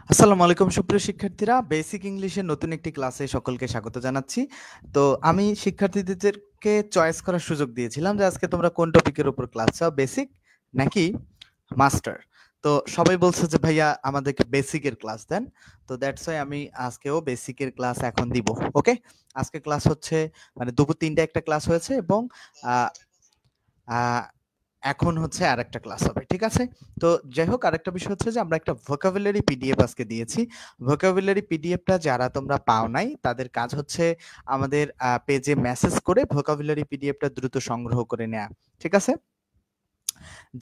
আসসালামু আলাইকুম সুপ্রিয় শিক্ষার্থীরা, বেসিক ইংলিশের নতুন একটি ক্লাসে সকলকে স্বাগত জানাচ্ছি। তো আমি শিক্ষার্থীদেরকে চয়েস করার সুযোগ দিয়েছিলাম যে আজকে তোমরা কোন টপিকের উপর ক্লাস চাও, বেসিক নাকি মাস্টার। তো সবাই বলছে যে ভাইয়া আমাদেরকে বেসিকের ক্লাস দেন। তো দ্যাটস ওয়াই আমি আজকেও বেসিকের ক্লাস এখন দিব। ওকে, আজকে ক্লাস হচ্ছে মানে দুপুর 3টা একটা ক্লাস হয়েছে এবং আহ, আহ, এখন হচ্ছে আরেকটা ক্লাস হবে, ঠিক আছে? তো যাই হোক, আরেকটা বিষয় হচ্ছে যে আমরা একটা ভোকাবুলারি পিডিএফ আজকে দিয়েছি। ভোকাবুলারি পিডিএফটা যারা তোমরা পাও নাই তাদের কাজ হচ্ছে আমাদের পেজে মেসেজ করে ভোকাবুলারি পিডিএফটা দ্রুত সংগ্রহ করে নেওয়া, ঠিক আছে?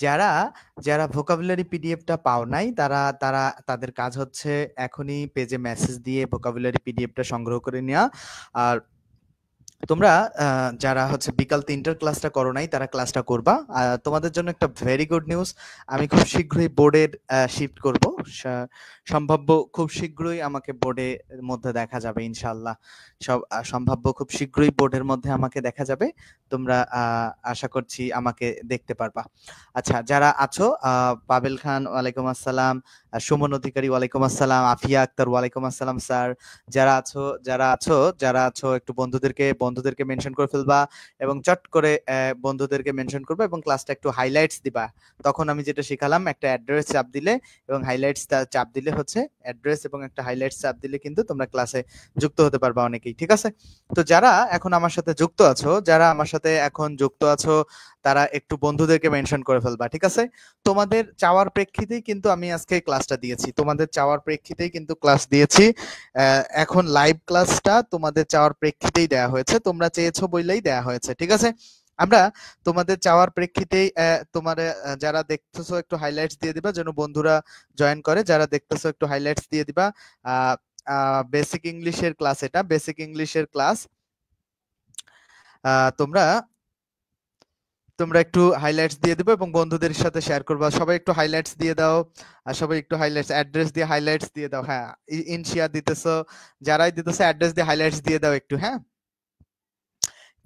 যারা যারা ভোকাবুলারি পিডিএফটা পাও নাই তারা তারা তাদের কাজ হচ্ছে এখনই পেজে মেসেজ দিয়ে ভোকাবুলারি পিডিএফটা সংগ্রহ করে নেওয়া। আর তোমরা যারা হচ্ছে বিকাল 3টার ক্লাসটা করো নাই তারা ক্লাসটা করবা। তোমাদের জন্য একটা ভেরি গুড নিউজ, আমি খুব শীঘ্রই বোর্ডের শিফট করব। সম্ভাব্য খুব শীঘ্রই আমাকে বোর্ডের মধ্যে দেখা যাবে ইনশাআল্লাহ। সম্ভাব্য খুব শীঘ্রই বোর্ডের মধ্যে আমাকে দেখা যাবে। তোমরা আশা করছি আমাকে দেখতে পারবা। আচ্ছা, যারা আছো পাবেল খান ওয়ালাইকুম আসসালাম, সুমন অধিকারী ওয়ালাইকুম আসসালাম, আফিয়া আক্তার ওয়ালাইকুম আসসালাম স্যার। যারা আছো একটু বন্ধুদেরকে মেনশন করে ফেলবা এবং চট করে বন্ধুদেরকে মেনশন করবা এবং ক্লাসটা একটু হাইলাইটস দিবা। তখন আমি যেটা শিখালাম, একটা অ্যাড্রেস চাপ দিলে এবং হাইলাইটস চাপ দিলে হচ্ছে অ্যাড্রেস এবং একটা হাইলাইটস চাপ দিলে কিন্তু তোমরা ক্লাসে যুক্ত হতে পারবা অনেকেই, ঠিক আছে? তো যারা এখন আমার সাথে যুক্ত আছো, তারা একটু বন্ধুদেরকে মেনশন করে ফেলবা, ঠিক আছে? তোমাদের চাওয়ার প্রেক্ষিতেই কিন্তু আমি আজকে ক্লাসটা দিয়েছি, তোমাদের চাওয়ার প্রেক্ষিতেই কিন্তু ক্লাস দিয়েছি। এখন লাইভ ক্লাসটা তোমাদের চাওয়ার প্রেক্ষিতেই দেয়া হয়েছে, তোমরা চেয়েছো বললেই দেয়া হয়েছে, ঠিক আছে? আমরা তোমাদের চাওয়ার প্রেক্ষিতেই তোমার যারা দেখতেছো একটু হাইলাইটস দিয়ে দিবা যেন বন্ধুরা জয়েন করে। যারা দেখতেছো একটু হাইলাইটস দিয়ে দিবা। বেসিক ইংলিশের ক্লাস, এটা বেসিক ইংলিশের ক্লাস। তোমরা তোমরা একটু হাইলাইটস দিয়ে দিবে এবং বন্ধুদের সাথে শেয়ার করবা। সবাই একটু হাইলাইটস দিয়ে দাও। আর সবাই একটু হাইলাইটস অ্যাড্রেস দিয়ে হাইলাইটস দিয়ে দাও। হ্যাঁ, ইনশিয়া দিতেছো, যারাই দিতেছো অ্যাড্রেস দিয়ে হাইলাইটস দিয়ে দাও একটু। হ্যাঁ,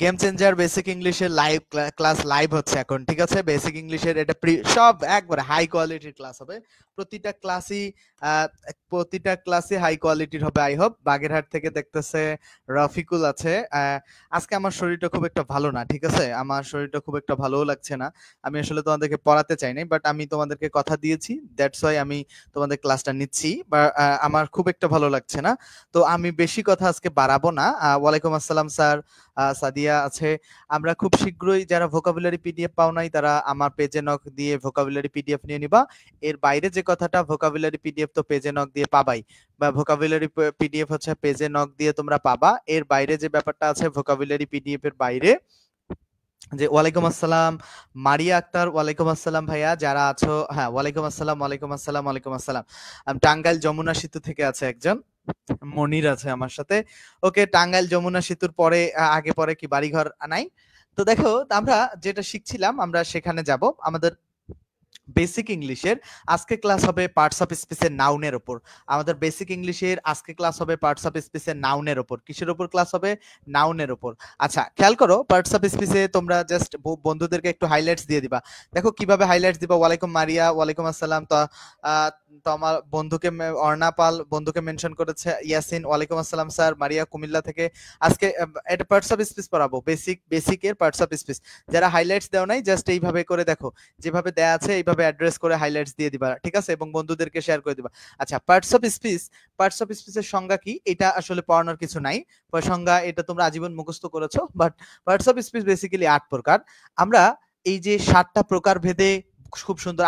গেম চেঞ্জার বেসিক ইংলিশের লাইভ ক্লাস লাইভ হচ্ছে এখন, ঠিক আছে? বেসিক ইংলিশের এটা সব একবারে হাই কোয়ালিটির ক্লাস হবে। প্রতিটা ক্লাসই আহ, প্রতিটা ক্লাসই হাই কোয়ালিটির হবে। আই হোপ বাগেরহাট থেকে দেখতেছে রফিকুল আছে। আজকে আমার শরীরটা খুব একটা ভালো না, ঠিক আছে? আমার শরীরটা খুব একটা ভালোও লাগছে না। আমি আসলে তোমাদেরকে পড়াতে চাই নাই, বাট আমি তোমাদেরকে কথা দিয়েছি, দ্যাটস ওয়াই আমি তোমাদের ক্লাসটা নিচ্ছি। বা আমার খুব একটা ভালো লাগছে না, তো আমি বেশি কথা আজকে বাড়াবো না। ওয়ালাইকুম আসসালাম স্যার, সাদিয়া আছে। আমরা খুব শীঘ্রই, যারা ভোকাবুলারি পিডিএফ পাও নাই তারা আমার পেজে নক দিয়ে ভোকাবুলারি পিডিএফ নিয়ে নিবা। এর বাইরে যে কথাটা, ভোকাবুলারি পিডিএফ তো পেজে নক দিয়ে পাবাই, বা ভোকাবুলারি পিডিএফ হচ্ছে পেজে নক দিয়ে তোমরা পাবা। এর বাইরে যে ব্যাপারটা আছে ভোকাবুলারি পিডিএফ এর বাইরে, যে ওয়ালাইকুম আসসালাম মারিয়া আক্তার, ওয়ালাইকুম আসসালাম ভাইয়া, যারা আছো। হ্যাঁ, ওয়ালাইকুম আসসালাম, ওয়ালাইকুম আসসালাম, ওয়ালাইকুম আসসালাম। টাঙ্গাইল যমুনা সেতু থেকে আছে একজন, মনির আছে আমার সাথে। ওকে, টাঙ্গাইল যমুনা সেতুর পরে আগে পরে কি বাড়িঘর নাই? তো দেখো, আমরা যেটা শিখছিলাম আমরা সেখানে যাব। আমাদের বেসিক ইংলিশের আজকে ক্লাস হবে পার্টস অফ স্পিচের নাউনের উপর। আমাদের বেসিক ইংলিশের আজকে ক্লাস হবে পার্টস অফ স্পিচের নাউনের উপর। কিসের উপর ক্লাস হবে? নাউনের উপর। আচ্ছা, খেয়াল করো, পার্টস অফ স্পিচে তোমরা জাস্ট বন্ধুদেরকে একটু হাইলাইটস দিয়ে দিবা। দেখো কিভাবে হাইলাইটস দিবা। ওয়ালাইকুম মারিয়া, ওয়ালাইকুম আসসালাম। তো তো আমার বন্ধুকে অর্ণা পাল বন্ধুকে মেনশন করেছে। ইয়াসিন, ওয়ালাইকুম আসসালাম স্যার, মারিয়া কুমিল্লা থেকে। আজকে এটা পার্টস অফ স্পিচ পড়াবো, বেসিকের পার্টস অফ স্পিচ। যারা হাইলাইটস দেও নাই জাস্ট এইভাবে করে দেখো, যেভাবে দেয়া আছে এইভাবে অ্যাড্রেস করে হাইলাইটস দিয়ে দিবা, ঠিক আছে? এবং বন্ধুদেরকে শেয়ার করে দিবা। আচ্ছা, পার্টস অফ স্পিচের সংজ্ঞা কি? এটা আসলে পড়ানোর কিছু নাই, সংজ্ঞা এটা তোমরা আজীবন মুখস্থ করেছো। But parts of speech basically 8 প্রকার। আমরা এই যে 7টা প্রকার ভেদে খুব সুন্দর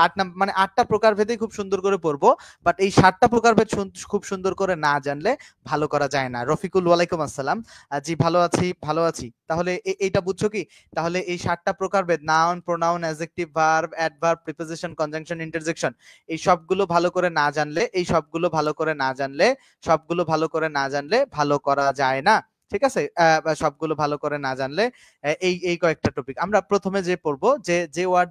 8টা প্রকার ভেদে খুব সুন্দর করে পড়বো। বাট এই 7টা প্রকার ভেদ খুব সুন্দর করে না জানলে ভালো করা যায় না। রফিকুল, ওয়ালাইকুম আসসালাম। জি ভালো আছি, ভালো আছি। তাহলে এইটা বুঝছো কি? তাহলে এই 7টা প্রকারভেদ, noun, pronoun, adjective, verb, adverb, preposition, conjunction, interjection, এই সবগুলো ভালো করে না জানলে, সবগুলো ভালো করে না জানলে ভালো করা যায় না। ঠিক আছে, সবগুলো ভালো করে না জানলে এই কয়েকটা টপিক আমরা প্রথমে যে পড়বো, যে ওয়ার্ড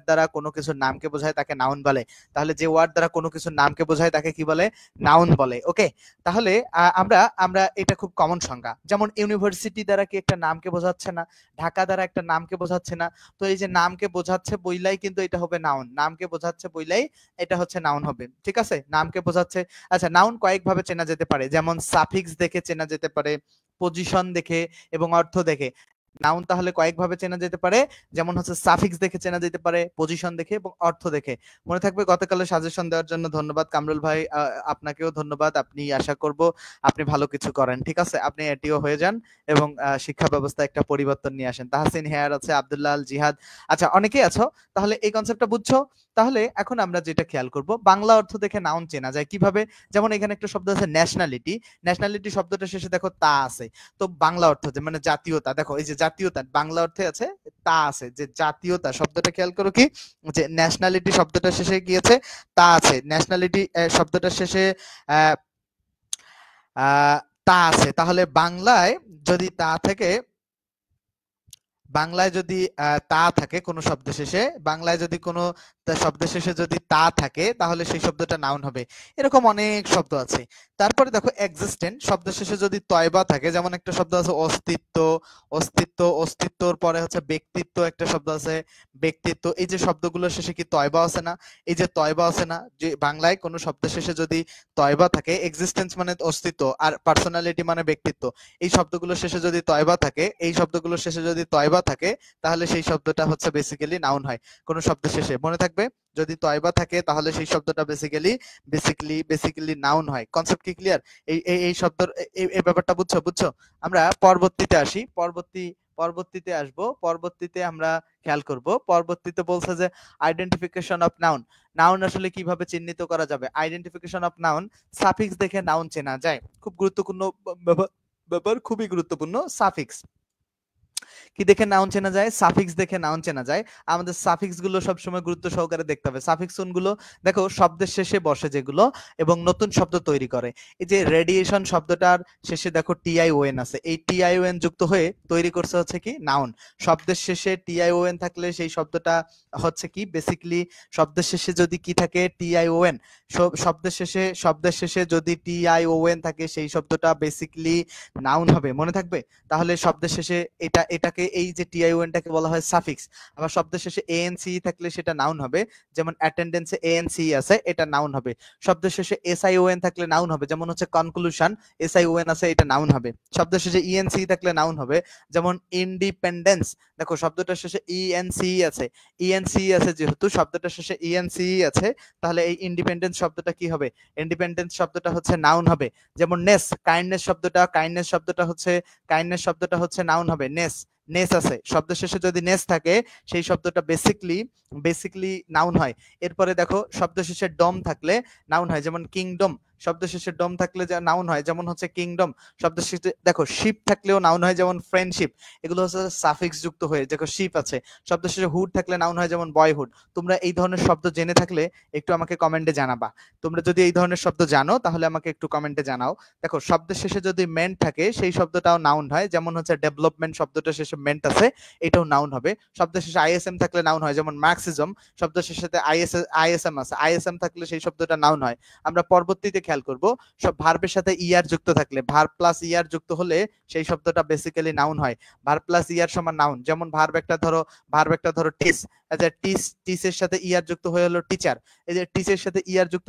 দ্বারা কোনো কিছুর নামকে বোঝায় তাকে নাউন বলে। তাহলে যে ওয়ার্ড দ্বারা কোনো কিছুর নামকে বোঝায় তাকে কি বলে? নাউন বলে। ওকে, তাহলে আমরা আমরা এটা খুব কমন সংজ্ঞা, যেমন ইউনিভার্সিটি দ্বারা কি একটা নামকে বোঝাচ্ছে না, ঢাকা দ্বারা একটা নামকে বোঝাচ্ছে না। তো এই যে নামকে বোঝাচ্ছে বইলাই কিন্তু এটা হবে নাউন, নামকে বোঝাচ্ছে বইলাই এটা হচ্ছে নাউন হবে। ঠিক আছে, নামকে বোঝাচ্ছে। আচ্ছা, নাউন কয়েকভাবে চেনা যেতে পারে, যেমন সাফিক্স দেখে চেনা যেতে পারে, পজিশন দেখে এবং অর্থ দেখে। নাউন তাহলে কয়েকভাবে চেনা যেতে পারে, যেমন হচ্ছে সাফিক্স দেখে চেনা যেতে পারে, পজিশন দেখে এবং অর্থ দেখে। মনে থাকবে। গতকালে সাজেশন দেওয়ার জন্য ধন্যবাদ কামরুল ভাই, আপনাকেও ধন্যবাদ। আপনি আশা করব আপনি ভালো কিছু করেন। ঠিক আছে, আপনি এটিও হয়ে যান এবং শিক্ষা ব্যবস্থায় একটা পরিবর্তন নিয়ে আসেন। তাহসিন হেয়ার আছে, আব্দুল্লাহ আল জিহাদ, আচ্ছা অনেকেই আছো। তাহলে এই কনসেপ্টটা বুঝছো? তাহলে এখন আমরা যেটা খেয়াল করব, বাংলা অর্থ দেখে নাউন চেনা যায় কিভাবে। যেমন এখানে একটা শব্দ আছে ন্যাশনালিটি, ন্যাশনালিটি শব্দটা শেষে দেখো তা আছে। তো বাংলা অর্থ যে মানে জাতীয়তা, দেখো এই যে জাতীয়তা বাংলা অর্থে আছে তা আছে, যে জাতীয়তা শব্দটা খেয়াল করো কি, যে ন্যাশনালিটি শব্দটা শেষে গিয়েছে তা আছে, ন্যাশনালিটি শব্দটা শেষে আহ তা আছে। তাহলে বাংলায় যদি তা থেকে, বাংলায় যদি তা থাকে কোনো শব্দ শেষে, বাংলায় যদি কোনো শব্দের শেষে যদি তা থাকে তাহলে সেই শব্দটা নাউন হবে। এরকম অনেক শব্দ আছে। তারপরে দেখো এক্সিস্টেন্ট শব্দের শেষে যদি তয়বা থাকে, যেমন একটা শব্দ আছে অস্তিত্ব, অস্তিত্ব, অস্তিত্বর পরে হচ্ছে ব্যক্তিত্ব, একটা শব্দ আছে ব্যক্তিত্ব। এই যে শব্দগুলোর শেষে কি তয়বা আছে না, এই যে তয়বা আছে না, যে বাংলায় কোনো শব্দের শেষে যদি তয়বা থাকে, এক্সিস্টেন্স মানে অস্তিত্ব আর পার্সোনালিটি মানে ব্যক্তিত্ব, এই শব্দগুলোর শেষে যদি তয়বা থাকে, এই শব্দগুলোর শেষে যদি তয়বা থাকে তাহলে সেই শব্দটা হচ্ছে বেসিক্যালি নাউন হয় কোনো শব্দের শেষে। মনে থাকবে, যদি তয়বা থাকে তাহলে সেই শব্দটা বেসিক্যালি নাউন হয়। কনসেপ্ট কি ক্লিয়ার? এই শব্দের এই ব্যাপারটা বুঝছো? বুঝছো? আমরা পরবর্তীতে আসি, পরবর্তীতে আসবো, পরবর্তীতে আমরা খেয়াল করব। পরবর্তীতে বলছে যে আইডেন্টিফিকেশন অফ নাউন, নাউন আসলে কিভাবে চিহ্নিত করা যাবে। আইডেন্টিফিকেশন অফ নাউন, সাফিক্স দেখে নাউন চেনা যায়। খুব গুরুত্বপূর্ণ ব্যাপার, খুবই গুরুত্বপূর্ণ। সাফিক্স কি দেখে নাউন চেনা যায়? সাফিক্স দেখে নাউন চেনা যায়। আমাদের সাফিক্স গুলো সবসময় গুরুত্ব সহকারে দেখতে হবে। সাফিক্স গুলো দেখো শব্দের শেষে বসে যেগুলো এবং নতুন শব্দ তৈরি করে। এই যে রেডিয়েশন শব্দটার শেষে দেখো টিআইওএন আছে, এই টিআইওএন যুক্ত হয়ে তৈরি করছে হচ্ছে কি নাউন। শব্দের শেষে টিআইওএন থাকলে সেই শব্দটা হচ্ছে কি বেসিক্যালি, শব্দের শেষে যদি কি থাকে টিআইওএন, শব্দের শেষে যদি টিআইওএন থাকে সেই শব্দটা বেসিক্যালি নাউন হবে। মনে থাকবে। তাহলে শব্দের শেষে এটাকে এই যে টিআইওএনটাকে বলা হয় সাফিক্স। আবার শব্দের শেষে এএনসি থাকলে সেটা নাউন হবে, যেমন অ্যাটেন্ডেন্সে এএনসি আছে, এটা নাউন হবে। শব্দের শেষে এসআইওএন থাকলে নাউন হবে, যেমন হচ্ছে কনক্লুশন, এসআইওএন আছে, এটা নাউন হবে। শব্দের শেষে ইএনসি থাকলে নাউন হবে, যেমন ইন্ডিপেন্ডেন্স। দেখো শব্দটার শেষে ইএনসি আছে, ইএনসি আছে, যেহেতু শব্দটার শেষে ইএনসি আছে তাহলে এই ইন্ডিপেন্ডেন্স শব্দটা কি হবে? ইন্ডিপেন্ডেন্স শব্দটা হচ্ছে নাউন হবে। যেমন নেস, কাইন্ডনেস শব্দটা হচ্ছে নাউন হবে। নেস আছে, শব্দের শেষে যদি নেস থাকে সেই শব্দটা বেসিক্যালি নাউন হয়। এরপরে দেখো শব্দ শেষে ডম থাকলে নাউন হয়, যেমন কিংডম। শব্দ শেষে ডম থাকলে যা নাউন হয়, যেমন হচ্ছে কিংডম। শব্দ শেষে দেখো শিপ থাকলেও নাউন হয়, যেমন ফ্রেন্ডশিপ। এগুলো হচ্ছে সাফিক্স যুক্ত হয়ে, দেখো শিপ আছে। শব্দ শেষে হুড থাকলে নাউন হয়, যেমন বয়হুড। তোমরা এই ধরনের শব্দ জেনে থাকলে একটু আমাকে কমেন্টে জানাবা। তোমরা যদি এই ধরনের শব্দ জানো তাহলে আমাকে একটু কমেন্টে জানাও। দেখো শব্দের শেষে যদি মেন্ট থাকে সেই শব্দটাও নাউন হয়, যেমন হচ্ছে ডেভেলপমেন্ট, শব্দটা শেষে মেন্ট আছে, এটাও নাউন হবে। শব্দের শেষে আইএসএম থাকলে নাউন হয়, যেমন মার্কসিজম। শব্দের শেষে আইএসএম আছে, আইএসএম থাকলে সেই শব্দটা নাউন হয়। আমরা পরবর্তীতে খেয়াল করব, সব ভার্বের সাথে ইআর যুক্ত থাকলে, ভার্ব প্লাস ইআর যুক্ত হলে সেই শব্দটা বেসিক্যালি নাউন হয়। ভার্ব প্লাস ইআর সমান নাউন। যেমন ভার্ব একটা ধরো টিস, আচ্ছা টিসের সাথে ইআর যুক্ত হয়ে হলো টিচার। এই যে টিসের সাথে ইআর যুক্ত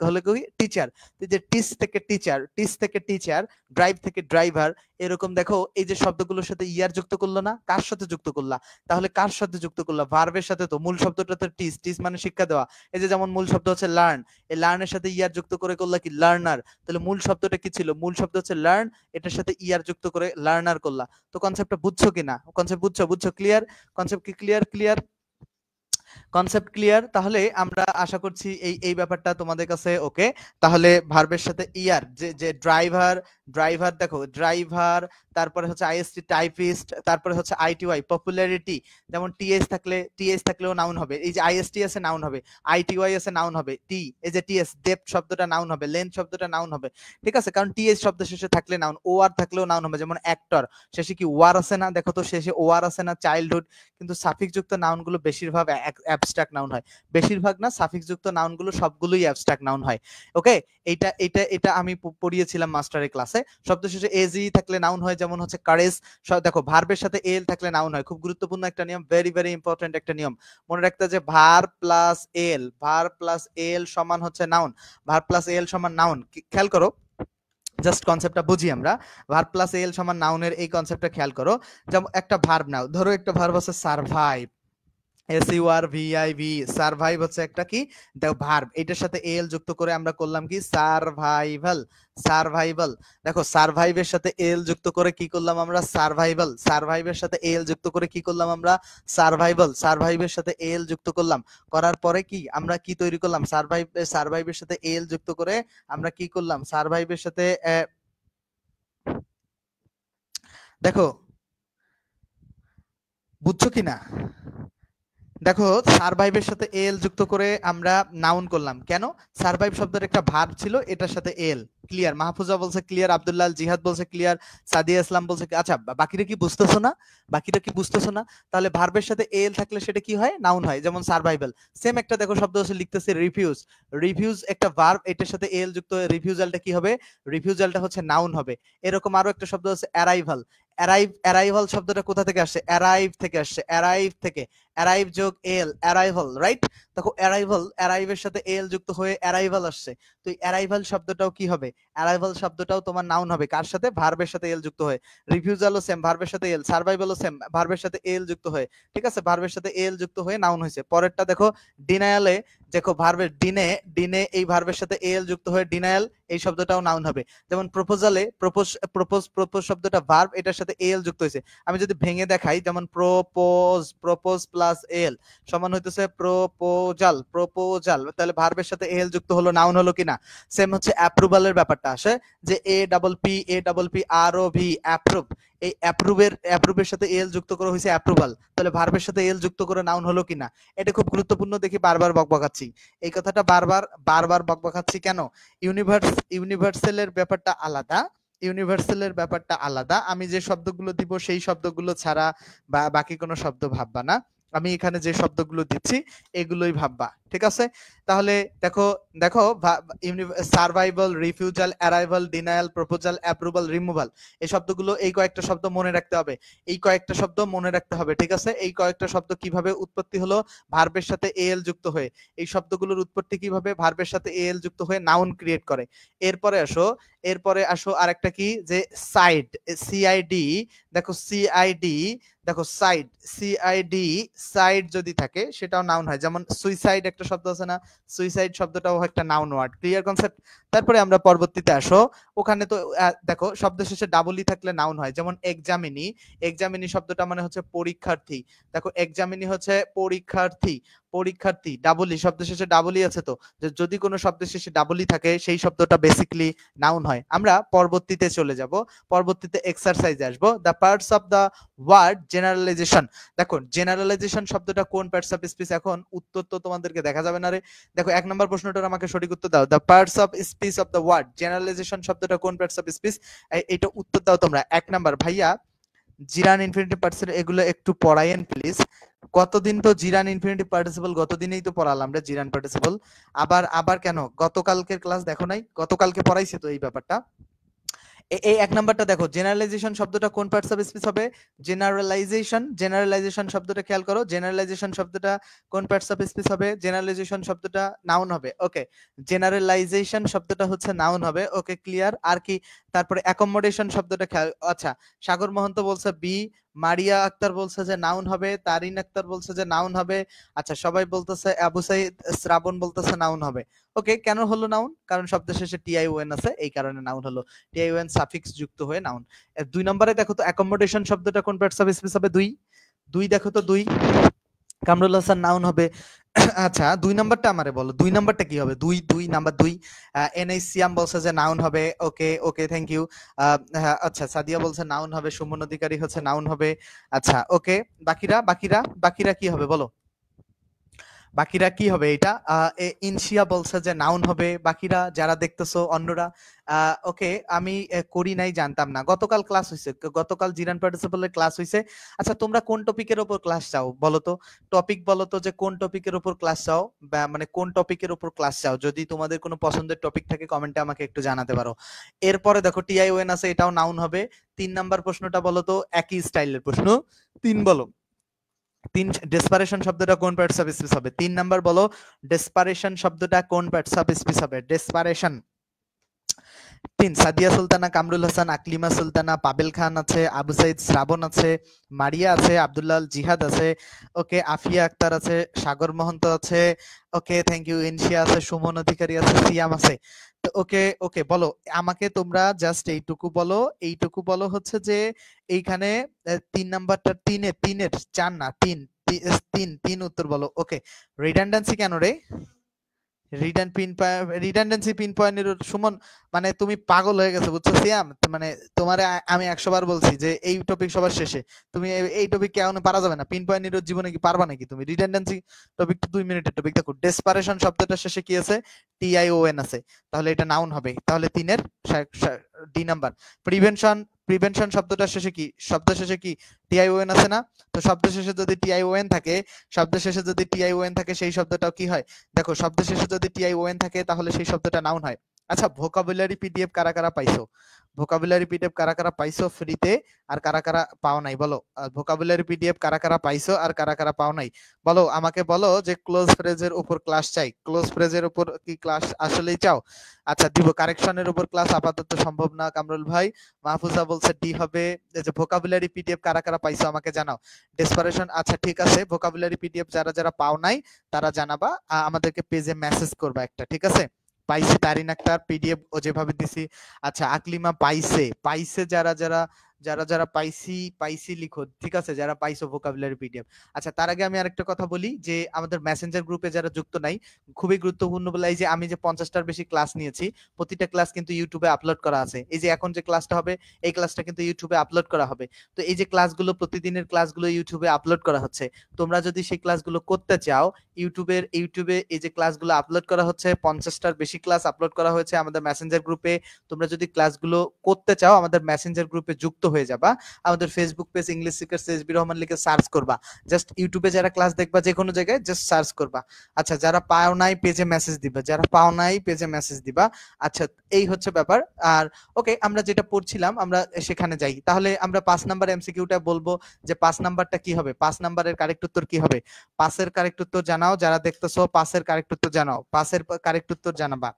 হলো কি টিচার। এই যে টিস থেকে টিচার, ড্রাইভ থেকে ড্রাইভার। এরকম দেখো এই যে শব্দগুলোর সাথে ইয়ার যুক্ত করলো না, কার সাথে যুক্ত করলা? তাহলে কার সাথে যুক্ত করলা? ভার্বের সাথে। তো মূল শব্দটা তো টিস মানে শিক্ষা দেওয়া। এই যে যেমন মূল শব্দ হচ্ছে লার্ন, এই লার্নের সাথে ইয়ার যুক্ত করে করলা কি লার্নার। তাহলে মূল শব্দটা কি ছিল? মূল শব্দ হচ্ছে লার্ন, এটার সাথে ইয়ার যুক্ত করে লার্নার করলা। তো কনসেপ্টটা বুঝছো কিনা? কনসেপ্ট বুঝছো ক্লিয়ার? কনসেপ্ট কি ক্লিয়ার? Concept clear? তাহলে আমরা আশা করছি এই ব্যাপারটা তোমাদের কাছে ওকে। তাহলে ভার্বের সাথে ইয়ার, যে ড্রাইভার, দেখো ড্রাইভার তারপরে হচ্ছে আইএসটি টাইপিস্ট, তারপরে হচ্ছে আইটিওয়াই পপুলারিটি, যেমন টিএস থাকলেও নাউন হবে, এই যে আইএসটি আছে নাউন হবে, আইটিওয়াই আছে নাউন হবে, টি এই যে টিএস ডেপথ শব্দটা নাউন হবে, লেন্থ শব্দটা নাউন হবে, ঠিক আছে, কারণ টিএস শব্দ শেষে থাকলে নাউন, ও আর থাকলেও নাউন হবে, যেমন অ্যাক্টর শেষে কি ওয়ার আছে না, দেখো তো শেষে ও আর আছে না, চাইল্ডহুড, কিন্তু সাফিক্স যুক্ত নাউনগুলো বেশিরভাগ অ্যাবস্ট্রাক্ট নাউন হয়, বেশিরভাগ না, সাফিক্স যুক্ত নাউনগুলো সবগুলোই অ্যাবস্ট্রাক্ট নাউন হয়। ওকে, এটা এটা এটা আমি পড়িয়েছিলাম মাস্টারের ক্লাসে। শব্দ শেষে এজি থাকলে নাউন হয়, যেমন হচ্ছে কারেজ, দেখো ভার্বের সাথে এল থাকলে নাউন হয়, খুব গুরুত্বপূর্ণ একটা নিয়ম, ভেরি ভেরি ইম্পর্টেন্ট একটা নিয়ম মনে রাখতে, যে ভার্ব প্লাস এল সমান হচ্ছে নাউন, ভার্ব প্লাস এল সমান নাউন, খেয়াল করো, জাস্ট কনসেপ্টটা বুঝি আমরা, ভার্ব প্লাস এল সমান নাউনের এই কনসেপ্টটা খেয়াল করো। যেমন একটা ভার্ব নাও, ধরো একটা ভার্ব আছে সারভাইভ, SURVIV, সারভাইভ হচ্ছে একটা কি, দেখো ভার্ব, এটার সাথে এল যুক্ত করে আমরা করলাম কি সারভাইভাল, দেখো সারভাইভের সাথে এল যুক্ত করে কি করলাম আমরা, সারভাইভের সাথে এল যুক্ত করে কি করলাম আমরা, সারভাইভের সাথে এল যুক্ত করলাম, করার পরে কি আমরা কি তৈরি করলাম, সারভাইভের সাথে এল যুক্ত করে আমরা কি করলাম, সারভাইভের সাথে দেখো বুঝছো কিনা, দেখো সারভাইভের সাথে এল যুক্ত করে আমরা নাউন করলাম, কেন, সারভাইভ শব্দের একটা ভার্ব ছিল, এটার সাথে এল, ক্লিয়ার, মাহফুজা বলছে ক্লিয়ার, আব্দুল্লাহ জিহাদ বলছে ক্লিয়ার, সাদিয়া ইসলাম বলছে, আচ্ছা বাকিরা কি বুঝতেছো না, তাহলে ভার্বের সাথে এল থাকলে সেটা কি হয়, নাউন হয়, যেমন সারভাইভাল। সেম একটা দেখো শব্দ আছে, লিখতেছে রিফিউজ একটা ভার্ব, এটার সাথে এল যুক্ত হয়ে রিফিউজালটা কি হবে, রিফিউজালটা হচ্ছে নাউন হবে। এরকম আরো একটা শব্দ আছে অ্যারাইভাল শব্দটা কোথা থেকে আসছে, অ্যারাইভ থেকে, অ্যারাইভ যোগ এল, অ্যারাইভাল, রাইট, দেখো অ্যারাইভের সাথে এল যুক্ত হয়ে অ্যারাইভাল আসছে, তো এই অ্যারাইভাল শব্দটাও কি হবে, অ্যারাইভাল শব্দটাও তোমার নাউন হবে, কার সাথে, ভার্বের সাথে এল যুক্ত হয়ে, রিফিউজালও সেম, ভার্বের সাথে এল, সারভাইভালও সেম, ভার্বের সাথে এল যুক্ত হয়ে, ঠিক আছে, ভার্বের সাথে এল যুক্ত হয়ে নাউন হয়েছে। পরেরটা দেখো ডিনায়ালে, দেখো ভার্বের ডিনে এই ভার্বের সাথে এল যুক্ত হয়ে ডিনায়াল, এই শব্দটাও নাউন হবে। যেমন প্রপোজালে প্রপোজ শব্দটা ভার্ব, এটার সাথে এল যুক্ত হয়েছে, আমি যদি ভেঙে দেখাই, যেমন প্রপোজ প্লাস এল সমান হইতেছে প্রপোজাল, তাহলে ভার্বের সাথে এল যুক্ত হলো, নাউন হলো কিনা। সেম হচ্ছে অ্যাপ্রুভালের ব্যাপারটা আসে, যে A double P R O V, approve, এই অ্যাপ্রুভের সাথে এল যুক্ত করা হয়েছে অ্যাপ্রুভাল, তাহলে ভার্বের সাথে এল যুক্ত করে নাউন হলো কিনা। এটা খুব গুরুত্বপূর্ণ, দেখি বারবার বকবকাচ্ছি এই কথাটা, বারবার বকবকাচ্ছি কেন, ইউনিভার্সালের ব্যাপারটা আলাদা, আমি যে শব্দগুলো দিব সেই শব্দগুলো ছাড়া বা বাকি কোনো শব্দ ভাববা না, আমি এখানে যে শব্দগুলো দিচ্ছি এগুলোই ভাববা, ঠিক আছে। তাহলে দেখো দেখো survival, refusal, arrival, denial, proposal, approval, removal, এই শব্দগুলো, এই কয়েকটা শব্দ মনে রাখতে হবে, ঠিক আছে। এই কয়েকটা শব্দ কিভাবে উৎপত্তি হলো, ভার্বের সাথে এল যুক্ত হয়ে, এই শব্দগুলোর উৎপত্তি কিভাবে, ভার্বের সাথে এল যুক্ত হয়ে নাউন ক্রিয়েট করে। এরপরে আসো আরেকটা কি, যে সাইড, সিআইডি, দেখো সাইড যদি থাকে সেটাও নাউন হয়, যেমন সুইসাইড একটা শব্দ আছে না, সুইসাইড শব্দটাও একটা নাউন ওয়ার্ড, ক্লিয়ার কনসেপ্ট। তারপরে আমরা পরবর্তীতে আসো, ওখানে তো দেখো শব্দ শেষে ডাবলই থাকলে নাউন হয়, যেমন এক্সামিনি শব্দটা মানে হচ্ছে পরীক্ষার্থী, দেখো এক্সামিনি হচ্ছে পরীক্ষার্থী, ডাবলই, শব্দ শেষে ডাবলই আছে, তো যদি কোনো শব্দের শেষে ডাবলই থাকে সেই শব্দটা বেসিক্যালি নাউন হয়। আমরা পরবর্তীতে চলে যাব, পরবর্তীতে এক্সারসাইজে আসবো, the parts of the word generalization. দেখো জেনারেলাইজেশন শব্দটা কোন পার্টস অফ স্পিচ, এখন উত্তর তো তোমাদেরকে দেখা যাবে না রে, দেখো 1 নম্বর প্রশ্নটার আমাকে সঠিক উত্তর দাও, the parts of speech of the word generalization শব্দটা কোন পার্টস অফ স্পিচ, এটা উত্তর দাও তোমরা। 1 নাম্বার, ভাইয়া জিরান ইনফিনিটিভ পার্টিসিপল এগুলো একটু পড়ায়েন প্লিজ, কতদিন তো জিরান ইনফিনিটিভ পার্টিসিপল গতদিনেই তো পড়ালাম রে, জিরান পার্টিসিপল আবার কেন, গতকালকের ক্লাস দেখো নাই, গতকালকে পড়াইছে তো এই ব্যাপারটা। এই 1 নাম্বারটা দেখো, জেনারেলাইজেশন শব্দটা কোন পার্টস অফ স্পিচ হবে, জেনারেলাইজেশন শব্দটা খেয়াল করো, জেনারেলাইজেশন শব্দটা কোন পার্টস অফ স্পিচ হবে, জেনারেলাইজেশন শব্দটা নাউন হবে, ওকে, জেনারেলাইজেশন শব্দটা হচ্ছে নাউন হবে, ওকে ক্লিয়ার। আর কি, তারপরে অ্যাকোমোডেশন শব্দটা খেয়াল, আচ্ছা সাগর মহন্ত বলছে বি, মারিয়া আক্তার বলছে যে নাউন হবে, তারিন আক্তার বলছে যে নাউন হবে, আচ্ছা সবাই বলতেছে, আবু সাইদ শ্রাবণ বলতেছে নাউন হবে, ওকে, কেন হলো নাউন, কারণ শব্দের শেষে টিআইওএন আছে, এই কারণে নাউন হলো, টিআইওএন সাফিক্স যুক্ত হয়ে নাউন। 2 নম্বরে দেখো তো অ্যাকোমোডেশন শব্দটা কোন পার্টস অফ স্পিচ হবে, দুই দেখো তো, কামরুল হাসান নাউন হবে, আচ্ছা 2 নাম্বারটা আমারে বলো, 2 নাম্বারটা কি হবে? 2 নাম্বার 2 এনএসিয়াম বলছে যে নাউন হবে। ওকে ওকে, থ্যাংক ইউ। হ্যাঁ, আচ্ছা সাদিয়া বলছে নাউন হবে, সুমন অধিকারী হচ্ছে নাউন হবে। আচ্ছা ওকে, বাকিরা কি হবে বলো? বাকিরা কি হবে এটা? ইনশিয়া বলছে যে নাউন হবে। বাকিরা যারা দেখতেছো অন্যরা, ওকে আমি করি নাই, জানতাম না। গতকাল ক্লাস হয়েছে, গতকাল জিরান পার্টিসিপেলের ক্লাস হয়েছে। আচ্ছা তোমরা কোন টপিকের উপর ক্লাস চাও বলো তো? টপিক বলো তো, যে কোন টপিকের উপর ক্লাস চাও, মানে কোন টপিকের উপর ক্লাস চাও। যদি তোমাদের কোনো পছন্দের টপিক থাকে কমেন্টে আমাকে একটু জানাতে পারো। এরপরে দেখো টিআইওএন আছে, এটাও নাউন হবে। 3 নাম্বার প্রশ্নটা বলো তো, একই স্টাইলের প্রশ্ন। 3 বলো। 3 ডেসপারেশন শব্দটা কোন পার্টস অফ স্পিচ হবে? 3 নাম্বার বলো, ডেসপারেশন শব্দটা কোন পার্টস অফ স্পিচ হবে? ডেসপারেশন। 3 সাদিয়া সুলতানা, কামরুল হাসান, আকলিমা সুলতানা, পাবেল খান আছে, আবু সাইদ শ্রাবণ আছে, মারিয়া আছে, আব্দুল্লাহ জিহাদ আছে, ওকে আফিয়া আক্তার আছে, সাগর মহন্ত আছে, ওকে থ্যাংক ইউ। ইনশিয়া আছে, সুমন অধিকারী আছে, সিয়াম আছে। তো ওকে ওকে বলো আমাকে তোমরা, জাস্ট এইটুকু বলো হচ্ছে যে এইখানে 3 নাম্বারটা, তিনের 4 না 3, 3 উত্তর বলো। ওকে রিডান্ডেন্সি কেন রে? রিডান্ডেন্সি পিন পয়েন্টের সুমন, মানে তুমি পাগল হয়ে গেছো বুঝছো সিয়াম। মানে তোমারে আমি 100 বার বলছি যে এই টপিক সবার শেষে, তুমি এই টপিক কেন পারা যাবে না? পিন পয়েন্টের জীবনে কি পারবা নাকি তুমি? রিডান্ডেন্সি টপিক তো 2 মিনিটের টপিক। দেখো ডেসপারেশন শব্দটার শেষে কি আছে? টিআইওএন আছে, তাহলে এটা নাউন হবে। তাহলে 3-এর ডি নাম্বার। প্রিভেনশন, প্রিভেনশন শব্দটার শেষে কি? শব্দ শেষে কি টিআইওএন আছে না? তো শব্দ শেষে যদি টিআইওএন থাকে, সেই শব্দটাও কি হয়? দেখো শব্দ শেষে যদি টিআইওএন থাকে তাহলে সেই শব্দটা নাউন হয়। আচ্ছা ভোকাবুলারি পিডিএফ কারা কারা পাইছো? ভোকাবুলারি পিডিএফ কারা কারা পাইছো ফ্রিতে, আর কারা কারা পাও নাই বলো? ভোকাবুলারি পিডিএফ কারা কারা পাইছো আর কারা কারা পাও নাই বলো? আমাকে বলো যে ক্লোজ ফ্রেজের উপর ক্লাস চাই। ক্লোজ ফ্রেজের উপর কি ক্লাস আসলেই চাও? আচ্ছা দিব। কারেকশনের উপর ক্লাস আপাতত সম্ভব না কামরুল ভাই। মাহফুজা বলছে ডি হবে। এই যে ভোকাবুলারি পিডিএফ কারা কারা পাইছো আমাকে জানাও। ডেসপারেশন, আচ্ছা ঠিক আছে, ভোকাবুলারি পিডিএফ যারা যারা পাও নাই তারা জানাবা, আমাদেরকে পেজে মেসেজ করবা একটা, ঠিক আছে? পাইছে তারিন আক্তার, পিডিএফ ও যেভাবে দিছি। আচ্ছা আকলিমা পাইছে, যারা যারা পাইছি লিখো, ঠিক আছে? যারা পাইছো ভোকাবুলারি পিডিএফ। আচ্ছা তার আগে আমি আরেকটা কথা বলি যে আমাদের মেসেঞ্জার গ্রুপে যারা যুক্ত নাই, খুবই গুরুত্বপূর্ণ বলে, এই যে আমি যে 50টার বেশি ক্লাস নিয়েছি, প্রতিটা ক্লাস কিন্তু ইউটিউবে আপলোড করা আছে। এই যে এখন যে ক্লাসটা হবে, এই ক্লাসটা কিন্তু ইউটিউবে আপলোড করা হবে। তো এই যে ক্লাসগুলো, প্রতিদিনের ক্লাসগুলো ইউটিউবে আপলোড করা হচ্ছে। তোমরা যদি সেই ক্লাসগুলো করতে চাও, ইউটিউবে এই যে ক্লাসগুলো আপলোড করা হচ্ছে, 50টার বেশি ক্লাস আপলোড করা হয়েছে আমাদের মেসেঞ্জার গ্রুপে। তোমরা যদি ক্লাসগুলো করতে চাও আমাদের মেসেঞ্জার গ্রুপে যুক্ত হয়ে যাবা। আমাদের Facebook page English speaker SB Rahman লিখে সার্চ করবা। জাস্ট ইউটিউবে যারা ক্লাস দেখবা যে কোনো জায়গায় জাস্ট সার্চ করবা। আচ্ছা যারা পাও নাই পেজে মেসেজ দিবা, আচ্ছা এই হচ্ছে ব্যাপার। আর ওকে আমরা যেটা পড়ছিলাম আমরা সেখানে যাই। তাহলে আমরা 5 নাম্বার এমসিকিউটা বলবো যে 5 নাম্বারটা কি হবে? 5 নাম্বারের কারেক্ট উত্তর কি হবে? 5-এর কারেক্ট উত্তর জানাও যারা দেখতেছো, 5-এর কারেক্ট উত্তর জানাও, 5-এর কারেক্ট উত্তর জানাবা।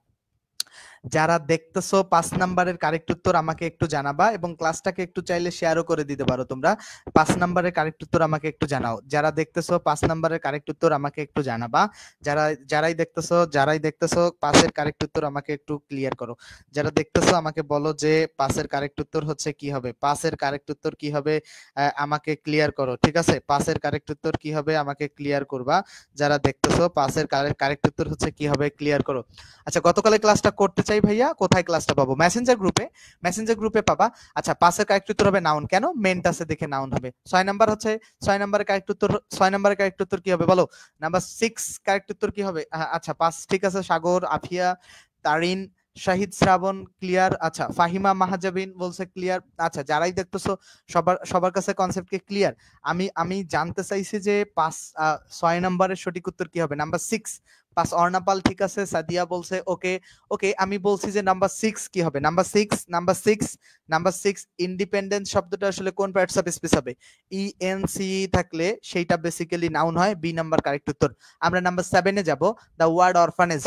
যারা দেখতেছো 5 নাম্বারের কারেক্ট উত্তর আমাকে একটু জানাবা, এবং ক্লাসটাকে একটু চাইলে শেয়ারও করে দিতে পারো তোমরা। 5 নাম্বারের কারেক্ট উত্তর আমাকে একটু জানাও। যারা দেখতেছো 5 নাম্বারের কারেক্ট উত্তর আমাকে একটু জানাবা। যারাই দেখতেছো 5-এর কারেক্ট উত্তর আমাকে একটু ক্লিয়ার করো। যারা দেখতেছো আমাকে বলো যে 5-এর কারেক্ট উত্তর হচ্ছে কি হবে? 5-এর কারেক্ট উত্তর কি হবে আমাকে ক্লিয়ার করো, ঠিক আছে? 5-এর কারেক্ট উত্তর কি হবে আমাকে ক্লিয়ার করবা। যারা দেখতেছো 5-এর কারেক্ট উত্তর হচ্ছে কি হবে ক্লিয়ার করো। আচ্ছা গতকালের ক্লাসটা করতে চাই ভাইয়া, কোথায় ক্লাসটা পাবো? মেসেঞ্জার গ্রুপে পাবা। আচ্ছা 5-এর কারেক্ট উত্তর হবে নাউন। কেন? মেন্টাসে দেখে নাউন হবে। 6 নাম্বার হচ্ছে 6 নাম্বারের কারেক্ট উত্তর কি হবে বলো? নাম্বার 6 কারেক্ট উত্তর কি হবে? আচ্ছা 5 ঠিক আছে। সাগর, আফিয়া, তারিন, শাহিদ, শ্রাবণ ক্লিয়ার। আচ্ছা ফাহিমা মাহাজাবিন বলছে ক্লিয়ার। আচ্ছা যারাই দেখতেছো সবার কাছে কনসেপ্ট কি ক্লিয়ার? আমি জানতে চাইছি যে 6 নাম্বারের সঠিক উত্তর কি হবে? নাম্বার 6। 5 অর্ণাপাল ঠিক আছে। সাদিয়া বলছে ওকে ওকে। আমি বলছি যে নাম্বার 6 কি হবে? নাম্বার 6 ইন্ডিপেন্ডেন্স শব্দটা আসলে কোন পার্টস অফ স্পিচ হবে? ইএনসি থাকলে সেইটা বেসিক্যালি নাউন হয়। বি নাম্বার কারেক্ট উত্তর। আমরা নাম্বার 7 এ যাব। দা ওয়ার্ড অরফানেজ,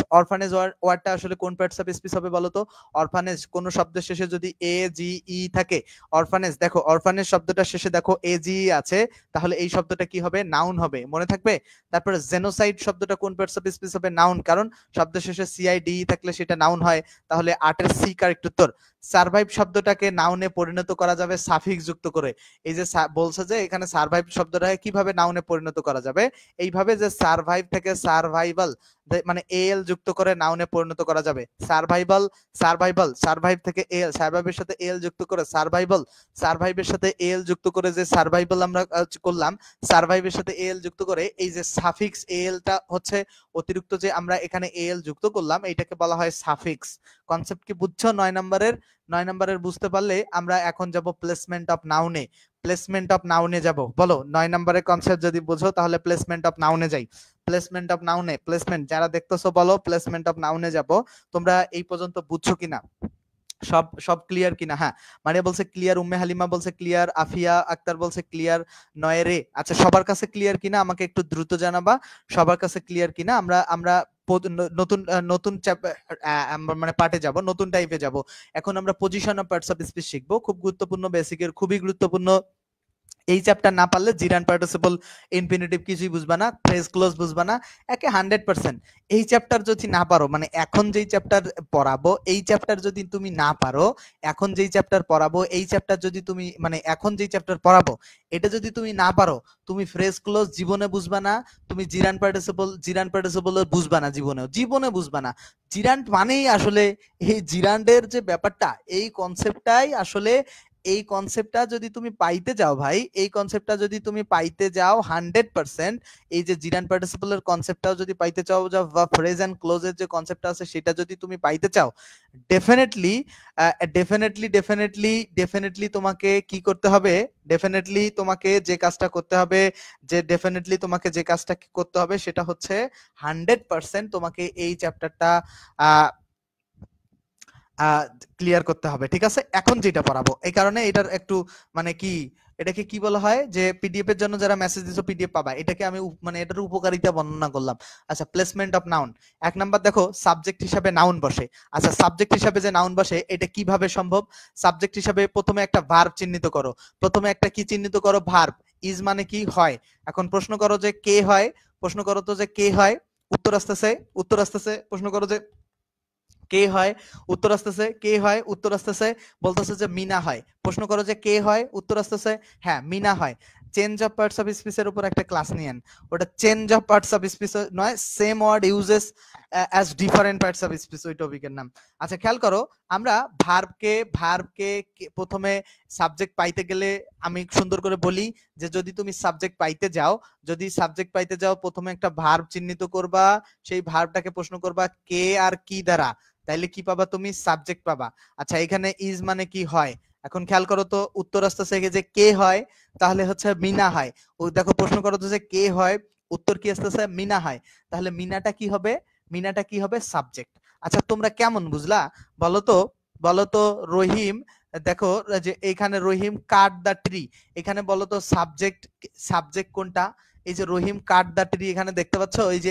ওয়ার্ডটা আসলে কোন পার্টস অফ স্পিচ হবে বলো তো? অরফানেজ কোন শব্দের শেষে যদি এ জি ই থাকে, অরফানেজ, দেখো অরফানেজ শব্দটার শেষে দেখো এ জি আছে, তাহলে এই শব্দটা কি হবে? নাউন হবে, মনে থাকবে। তারপরে জেনোসাইড শব্দটা কোন পার্টস অফ স্পিচ হবে? নাউন, কারণ শব্দ শেষে সিআইডি থাকলে সেটা নাউন হয়। তাহলে 8-এর সি কারেক্ট উত্তর। সারভাইভ শব্দটাকে নাউনে পরিণত করা যাবে সাফিক্স যুক্ত করে। এই যে বলছে যে এখানে সারভাইভ শব্দটাকে কিভাবে নাউনে পরিণত করা যাবে, এইভাবে যে সারভাইভ থেকে সারভাইভাল মানে এল যুক্ত করে নাউনে পরিণত করা যাবে। সারভাইভাল, সারভাইভাল, সারভাইভ থেকে এল, সারভাইভের সাথে এল যুক্ত করে সারভাইভাল, সারভাইভের সাথে এল যুক্ত করে যে সারভাইভাল আমরা করলাম, সারভাইভের সাথে এল যুক্ত করে এই যে সাফিক্স এলটা হচ্ছে অতিরিক্ত যে আমরা এখানে এল যুক্ত করলাম, এইটাকে বলা হয় সাফিক্স। কনসেপ্ট কি বুঝছো? 9 নম্বরের বুঝতে পারলে আমরা এখন যাব প্লেসমেন্ট অফ নাউনে। প্লেসমেন্ট অফ নাউনে যাব, বলো 9 নম্বরের কনসেপ্ট যদি বুঝো তাহলে প্লেসমেন্ট অফ নাউনে যাই। প্লেসমেন্ট অফ নাউনে, প্লেসমেন্ট যারা দেখতেছো বলো প্লেসমেন্ট অফ নাউনে যাব। তোমরা এই পর্যন্ত বুঝছো কিনা, সব সব ক্লিয়ার কিনা? হ্যাঁ, মারিয়া বলছে ক্লিয়ার, উম্মে হালিমা বলছে ক্লিয়ার, আফিয়া আক্তার বলছে ক্লিয়ার, নয়রে। আচ্ছা, সবার কাছে ক্লিয়ার কিনা আমাকে একটু দ্রুত জানাবা, সবার কাছে ক্লিয়ার কিনা। আমরা আমরা নতুন নতুন মানে পার্টে যাব, নতুন টাইপে যাব। এখন আমরা position of parts of speech শিখবো, খুব গুরুত্বপূর্ণ, বেসিকের খুবই গুরুত্বপূর্ণ। এই চ্যাপ্টার না পারলে জিরান পার্টিসিপল ইনফিনিটিভ কিছুই বুঝবা না, ফ্রেজ ক্লোজ বুঝবা না, একে 100%। এই চ্যাপ্টার যদি না পারো, মানে এখন যেই চ্যাপ্টার পড়াবো এই চ্যাপ্টার যদি তুমি না পারো, এখন যেই চ্যাপ্টার পড়াবো এই চ্যাপ্টার যদি তুমি মানে এখন যেই চ্যাপ্টার পড়াবো এটা যদি তুমি না পারো, তুমি ফ্রেজ ক্লোজ জীবনে বুঝবা না, তুমি জিরান পার্টিসিপল বুঝবা না, জীবনে বুঝবা না। জিরান্ট মানেই আসলে এই জিরান্ডের যে ব্যাপারটা, এই কনসেপ্টটাই আসলে, এই কনসেপ্টটা যদি তুমি পাইতে যাও ভাই, এই কনসেপ্টটা যদি তুমি পাইতে যাও 100%, এই যে জিরান পার্টিসিপলের কনসেপ্টটাও যদি পাইতে চাও, বা ফ্রেজ এন্ড ক্লোজের যে কনসেপ্টটা আছে সেটা যদি তুমি পাইতে চাও, ডেফিনেটলি ডেফিনেটলি তোমাকে কি করতে হবে, ডেফিনেটলি তোমাকে যে কাজটা করতে হবে, সেটা হচ্ছে 100% তোমাকে এই চ্যাপ্টারটা ক্লিয়ার করতে হবে, ঠিক আছে? এখন যেটা পড়াবো, এই কারণে এটার একটু মানে কি, এটাকে কি বলা হয় যে পিডিএফ এর জন্য যারা মেসেজ দিছো পিডিএফ পাবা, এটাকে আমি মানে এটার উপকারিতা বর্ণনা করলাম। আচ্ছা, প্লেসমেন্ট অফ নাউন। 1 নাম্বার দেখো, সাবজেক্ট হিসাবে নাউন বসে। আচ্ছা, সাবজেক্ট হিসাবে যে নাউন বসে এটা কিভাবে সম্ভব? সাবজেক্ট হিসাবে প্রথমে একটা ভার্ব চিহ্নিত করো, প্রথমে একটা কি চিহ্নিত করো? ভার্ব। ইজ মানে কি? হয়। এখন প্রশ্ন করো যে কে হয়, প্রশ্ন করো তো যে কে হয়, উত্তর আসতেছে, প্রশ্ন করো যে কে হয়, উত্তর আসতেছে, কে হয়, উত্তর আসতেছে, বলতেছে যে মিনা হয়। প্রশ্ন করো যে কে হয়, উত্তর আসতেছে হ্যাঁ মিনা হয়। চেঞ্জ অফ পার্টস অফ স্পিচের উপর একটা ক্লাস নিয়েন, ওটা change of parts of speech নয়, same word uses as different parts of speech, ওই টপিকের নাম। আচ্ছা, খেয়াল করো, আমরা ভার্বকে প্রথমে সাবজেক্ট পাইতে গেলে আমি সুন্দর করে বলি যে যদি তুমি সাবজেক্ট পাইতে যাও প্রথমে একটা ভার্ব চিহ্নিত করবা, সেই ভার্বটাকে প্রশ্ন করবা কে আর কি দ্বারা, তাইলে কি পাবা? তুমি সাবজেক্ট পাবা। আচ্ছা, এখানে ইজ মানে কি? হয়। এখন খেয়াল করো তো, উত্তর আসতেছে যে কে হয়, তাহলে হচ্ছে মিনা হয়। ও দেখো, প্রশ্ন করো তো যে কে হয়, উত্তর কি আসতেছে? মিনা হয়। তাহলে মিনাটা কি হবে? সাবজেক্ট। আচ্ছা, তোমরা কেমন বুঝলা বলো তো রহিম, দেখো যে এখানে রহিম কাট দা ট্রি, এখানে বলো তো সাবজেক্ট কোনটা? এই যে রহিম কাট দা ট্রি, এখানে দেখতে পাচ্ছ এই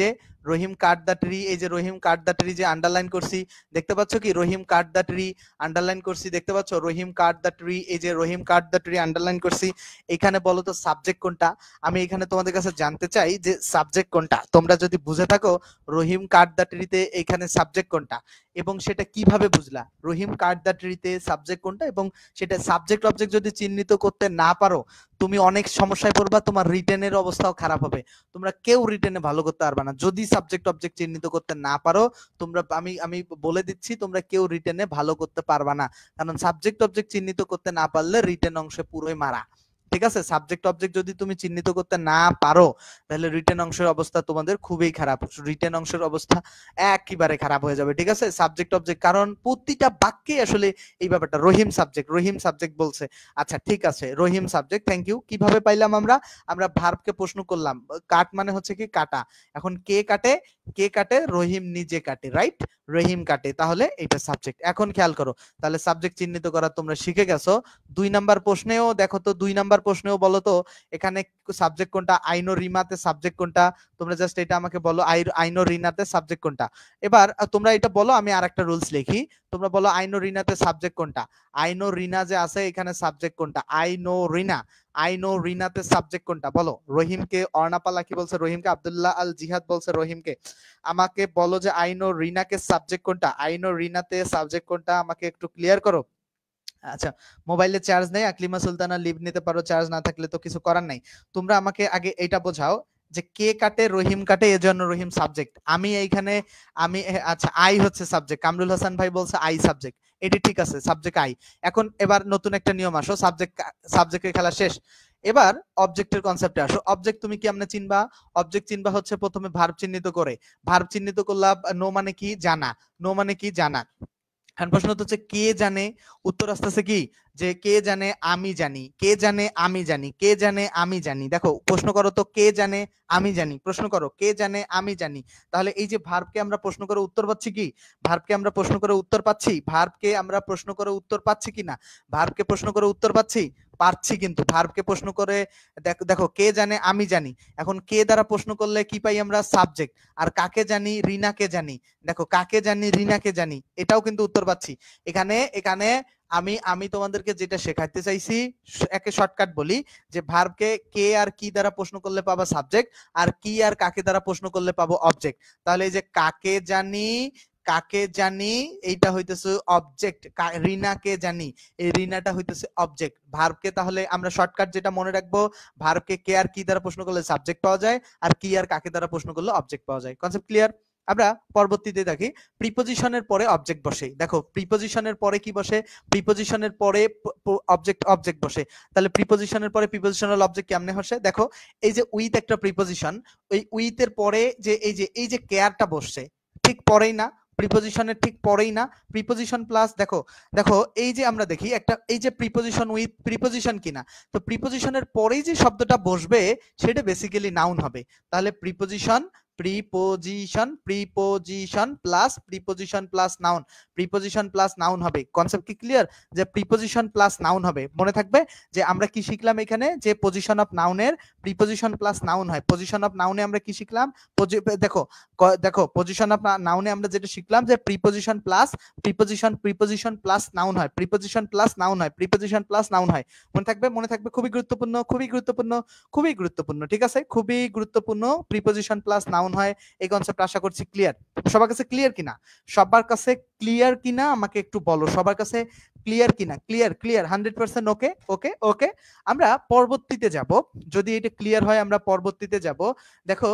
যে রহিম কাট দা ট্রি, এই যে রহিম কাট দা ট্রি যে আন্ডারলাইন করছি, দেখতে পাচ্ছ কি? রহিম কাট দা ট্রি আন্ডারলাইন করছি, দেখতে পাচ্ছ? রহিম কাট দা ট্রি, এই যে রহিম কাট দা ট্রি আন্ডারলাইন করছি। এখানে বলো তো সাবজেক্ট কোনটা? আমি এখানে তোমাদের কাছে জানতে চাই যে সাবজেক্ট কোনটা। তোমরা যদি বুঝে থাকো রহিম কাট দা ট্রিতে এখানে সাবজেক্ট কোনটা এবং সেটা কিভাবে বুঝলা? রহিম কাট দা ট্রিতে সাবজেক্ট কোনটা এবং সেটা সাবজেক্ট অবজেক্ট যদি চিহ্নিত করতে না পারো, তুমি অনেক সমস্যায় পড়বা, তোমার রিটেনের অবস্থাও খারাপ হবে, তোমরা কেউ রিটেনে ভালো করতে পারবে না যদি সাবজেক্ট অবজেক্ট চিহ্নিত করতে না পারো। তোমরা আমি বলে দিচ্ছি, তোমরা কেউ রিটেনে ভালো করতে পারবা না, কারণ সাবজেক্ট অবজেক্ট চিহ্নিত করতে না পারলে রিটেন অংশে পুরোই মারা। ঠিক আছে, সাবজেক্ট অবজেক্ট যদি তুমি চিহ্নিত করতে না পারো তাহলে রিটেন অংশের অবস্থা তোমাদের খুবই খারাপ, রিটেন অংশের অবস্থা একেবারে খারাপ হয়ে যাবে। ঠিক আছে, সাবজেক্ট অবজেক্ট, কারণ প্রতিটা বাক্যে আসলে এই ব্যাপারটা রহিম সাবজেক্ট বলছে। আচ্ছা, ঠিক আছে, রহিম সাবজেক্ট, থ্যাংক ইউ। কিভাবে পাইলাম আমরা ভার্বকে প্রশ্ন করলাম, কাট মানে হচ্ছে কি? কাটা। এখন কে কাটে? রহিম নিজে কাটে, রাইট? রহিম কাটে, তাহলে এটা সাবজেক্ট। এখন খেয়াল করো, তাহলে সাবজেক্ট চিহ্নিত করা তোমরা শিখে গেছো। 2 নাম্বার প্রশ্নেও দেখো তো, 2 নাম্বার প্রশ্নেও বলো তো এখানে সাবজেক্ট কোনটা, আইনো রিমাতে সাবজেক্ট কোনটা? তোমরা জাস্ট এটা আমাকে বলো, আইনো রিনাতে সাবজেক্ট কোনটা। এবার তোমরা এটা বলো, আমি আরেকটা রুলস লিখি। তোমরা বলো আইনো রিনাতে সাবজেক্ট কোনটা? আইনো রিনা যে আছে এখানে সাবজেক্ট কোনটা? আইনো রিনা, আইনো রিনাতে সাবজেক্ট কোনটা? বলো। রহিমকে অর্ণাপালা কি বলছে? রহিমকে। আব্দুল্লাহ আল জিহাদ বলছে রহিমকে। আমাকে বলো যে আইনো রিনাকে সাবজেক্ট কোনটা? আইনো রিনাতে সাবজেক্ট কোনটা? আমাকে একটু ক্লিয়ার করো। আচ্ছা, মোবাইলে চার্জ নেই, আকলিমা সুলতানা লিভ নিতে পারো, চার্জ না থাকলে তো কিছু করার নাই। তোমরা আমাকে আগে এটা বোঝাও যে কে কাটে? রহিম কাটে, এজন্য রহিম সাবজেক্ট। আমি এইখানে আচ্ছা আই হচ্ছে সাবজেক্ট। কামরুল হাসান ভাই বলছে আই সাবজেক্ট, এটি ঠিক আছে, সাবজেক্ট আই। এখন এবার নতুন একটা নিয়ম আসো, সাবজেক্টের খেলা শেষ, এবার অবজেক্টের কনসেপ্টে আসো। অবজেক্ট তুমি কি আমনে চিনবা? অবজেক্ট চিনবা হচ্ছে প্রথমে ভার্ব চিহ্নিত করে। ভার্ব চিহ্নিত করলা, নো মানে কি? জানা। নো মানে কি? জানা। এখন প্রশ্ন হচ্ছে কে জানে? উত্তর আসতেছে কি যে কে জানে আমি জানি, কে জানে আমি জানি, কে জানে আমি জানি। দেখো প্রশ্ন করো তো কে জানে আমি জানি, প্রশ্ন করো কে জানে আমি জানি। তাহলে এই যে ভার্বকে আমরা প্রশ্ন করে উত্তর পাচ্ছি কি? ভার্বকে আমরা প্রশ্ন করে উত্তর পাচ্ছি? ভার্বকে আমরা প্রশ্ন করে উত্তর পাচ্ছি কিনা? ভার্বকে প্রশ্ন করে উত্তর পাচ্ছি? পাচ্ছি। কিন্তু ভার্বকে প্রশ্ন করে দেখো কে জানে আমি জানি। এখন কে দ্বারা প্রশ্ন করলে কি পাই আমরা? সাবজেক্ট। আর কাকে জানি? রিনাকে জানি। দেখো কাকে জানি? রিনাকে জানি, এটাও কিন্তু উত্তর পাচ্ছি। এখানে এখানে আমি আমি তোমাদেরকে যেটা শেখাতে চাইছি, একে শর্টকাট বলি যে ভার্বকে কে আর কি দ্বারা প্রশ্ন করলে পাবা সাবজেক্ট, আর কি আর কাকে দ্বারা প্রশ্ন করলে পাবো অবজেক্ট। তাহলে এই যে কাকে জানি, কাকে জানি এইটা হইতেছে অবজেক্ট। রিনাকে জানি, এই রিনাটা হইতেছে অবজেক্ট। ভার্বকে তাহলে আমরা শর্টকাট যেটা মনে রাখবো, ভার্বকে কে আর কি দ্বারা প্রশ্ন করলে সাবজেক্ট পাওয়া যায়, আর কি আর কাকে দ্বারা প্রশ্ন করলে অবজেক্ট পাওয়া যায়। Concept clear? আমরা পরবর্তীতে দেখি প্রিপোজিশনের পরে অবজেক্ট বসে। দেখো প্রিপোজিশনের পরে কি বসে? প্রিপোজিশনের পরে অবজেক্ট বসে। তাহলে প্রিপোজিশনের পরে প্রিপোজিশনাল অবজেক্ট কেমনে বসে? দেখো এই যে উইথ একটা প্রিপোজিশন, ওই উইথের পরে যে এই যে কেয়ারটা বসছে, ঠিক পরেই না? প্রিপোজিশনের ঠিক পরেই না? প্রিপোজিশন প্লাস দেখো দেখো এই যে আমরা দেখি একটা এই যে প্রিপোজিশন উইথ প্রিপোজিশন কিনা, তো প্রিপোজিশনের পরেই যে শব্দটা বসবে সেটা বেসিক্যালি নাউন হবে। তাহলে preposition preposition plus noun, preposition plus noun হবে। কনসেপ্ট কি ক্লিয়ার? যে প্রিপোজিশন প্লাস নাউন হবে। মনে থাকবে যে আমরা কি শিখলাম এখানে, যে পজিশন অফ নাউনের প্রিপোজিশন প্লাস নাউন হয়। পজিশন অফ নাউনে আমরা কি শিখলাম? দেখো দেখো পজিশন অফ নাউনে আমরা যেটা শিখলাম যে প্রিপোজিশন প্লাস নাউন হয়, প্রিপোজিশন প্লাস নাউন হয়, প্রিপোজিশন প্লাস নাউন হয়। মনে থাকবে, মনে থাকবে, খুবই গুরুত্বপূর্ণ, খুবই গুরুত্বপূর্ণ, খুবই গুরুত্বপূর্ণ। ঠিক আছে, খুবই গুরুত্বপূর্ণ। প্রিপোজিশন প্লাস নাউন হয়, এই কনসেপ্ট আশা করছি ক্লিয়ার। সবার কাছে ক্লিয়ার কিনা? সবার কাছে ক্লিয়ার কিনা আমাকে একটু বলো, সবার কাছে ক্লিয়ার কিনা? Clear, clear, 100%। ওকে ওকে ওকে। আমরা পরবর্তীতে যাব, যদি এটা ক্লিয়ার হয় আমরা পরবর্তীতে যাব। দেখো